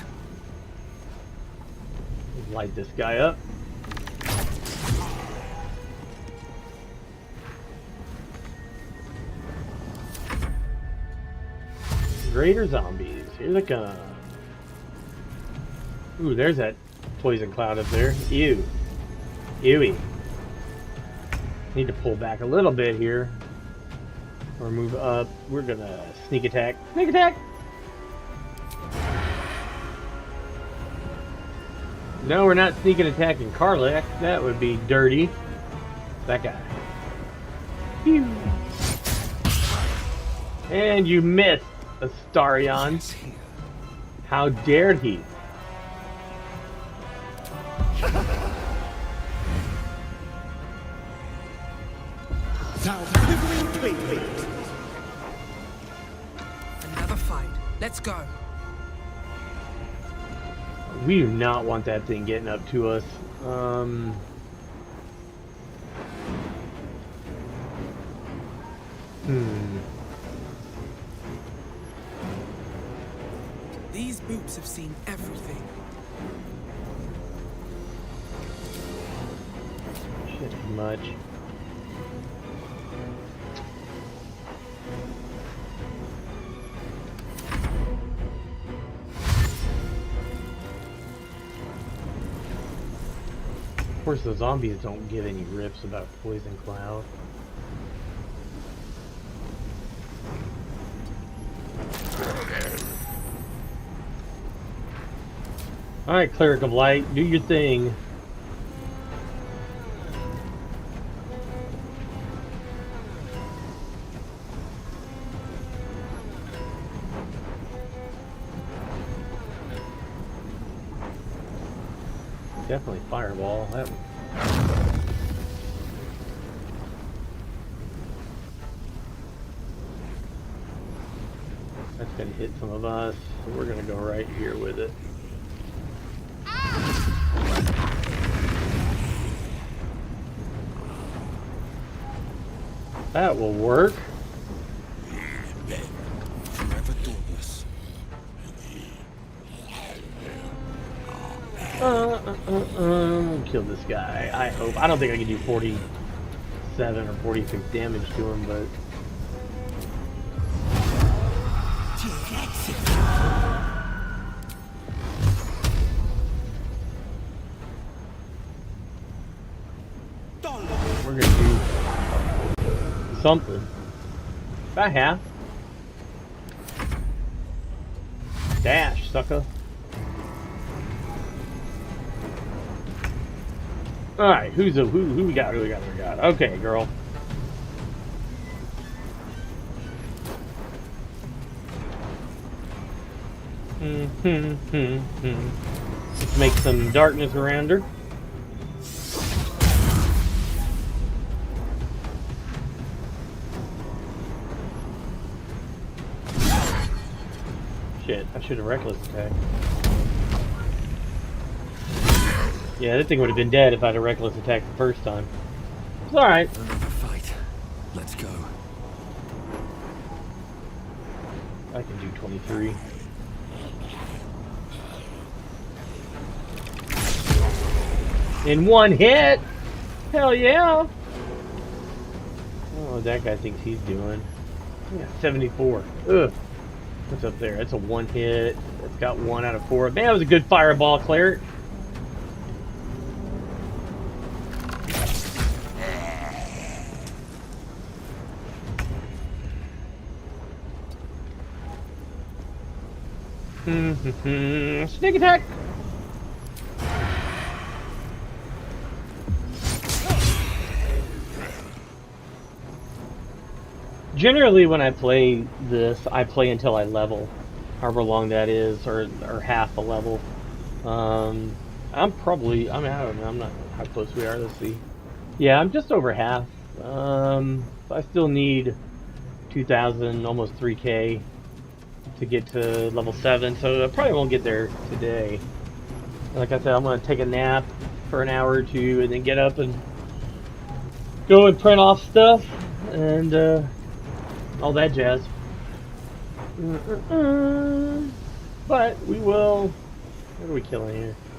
Light this guy up. Greater zombies. Here they come. Ooh, there's that poison cloud up there. Ew. Ewy. Need to pull back a little bit here. Or move up. We're gonna sneak attack. Sneak attack! No, we're not sneaking attacking Karlach. That would be dirty. That guy. Phew. And you missed, Astarion. How dared he? Another fight. Let's go. We do not want that thing getting up to us. These boots have seen everything. Shit, much. Of course, the zombies don't give any rips about poison cloud. Alright, Cleric of Light, do your thing. Definitely fireball. That's gonna hit some of us, so we're gonna go right here with it. That will work. Forever dauntless. Kill this guy. I hope. I don't think I can do 47 or 46 damage to him, but we're gonna do something. About half. Dash, sucker. Alright, who we got? Who we got? Okay, girl. Let's make some darkness around her. Shit, I should have reckless attack. Yeah, that thing would have been dead if I'd have reckless attacked the first time. It's alright. Another fight. Let's go. I can do 23. In one hit! Hell yeah! Oh, that guy thinks he's doing. Yeah, 74. Ugh. What's up there? That's a one hit. It's got 1 out of 4. Man, that was a good fireball, Cleric. Sneak attack! Generally, when I play this, I play until I level, however long that is, or half a level. I'm probably, I mean, I don't know, I'm not how close we are. Let's see. Yeah, I'm just over half. I still need 2,000, almost 3K to get to level 7, so I probably won't get there today. Like I said, I'm going to take a nap for an hour or two and then get up and go and print off stuff. and all that jazz. But we will. What are we killing here?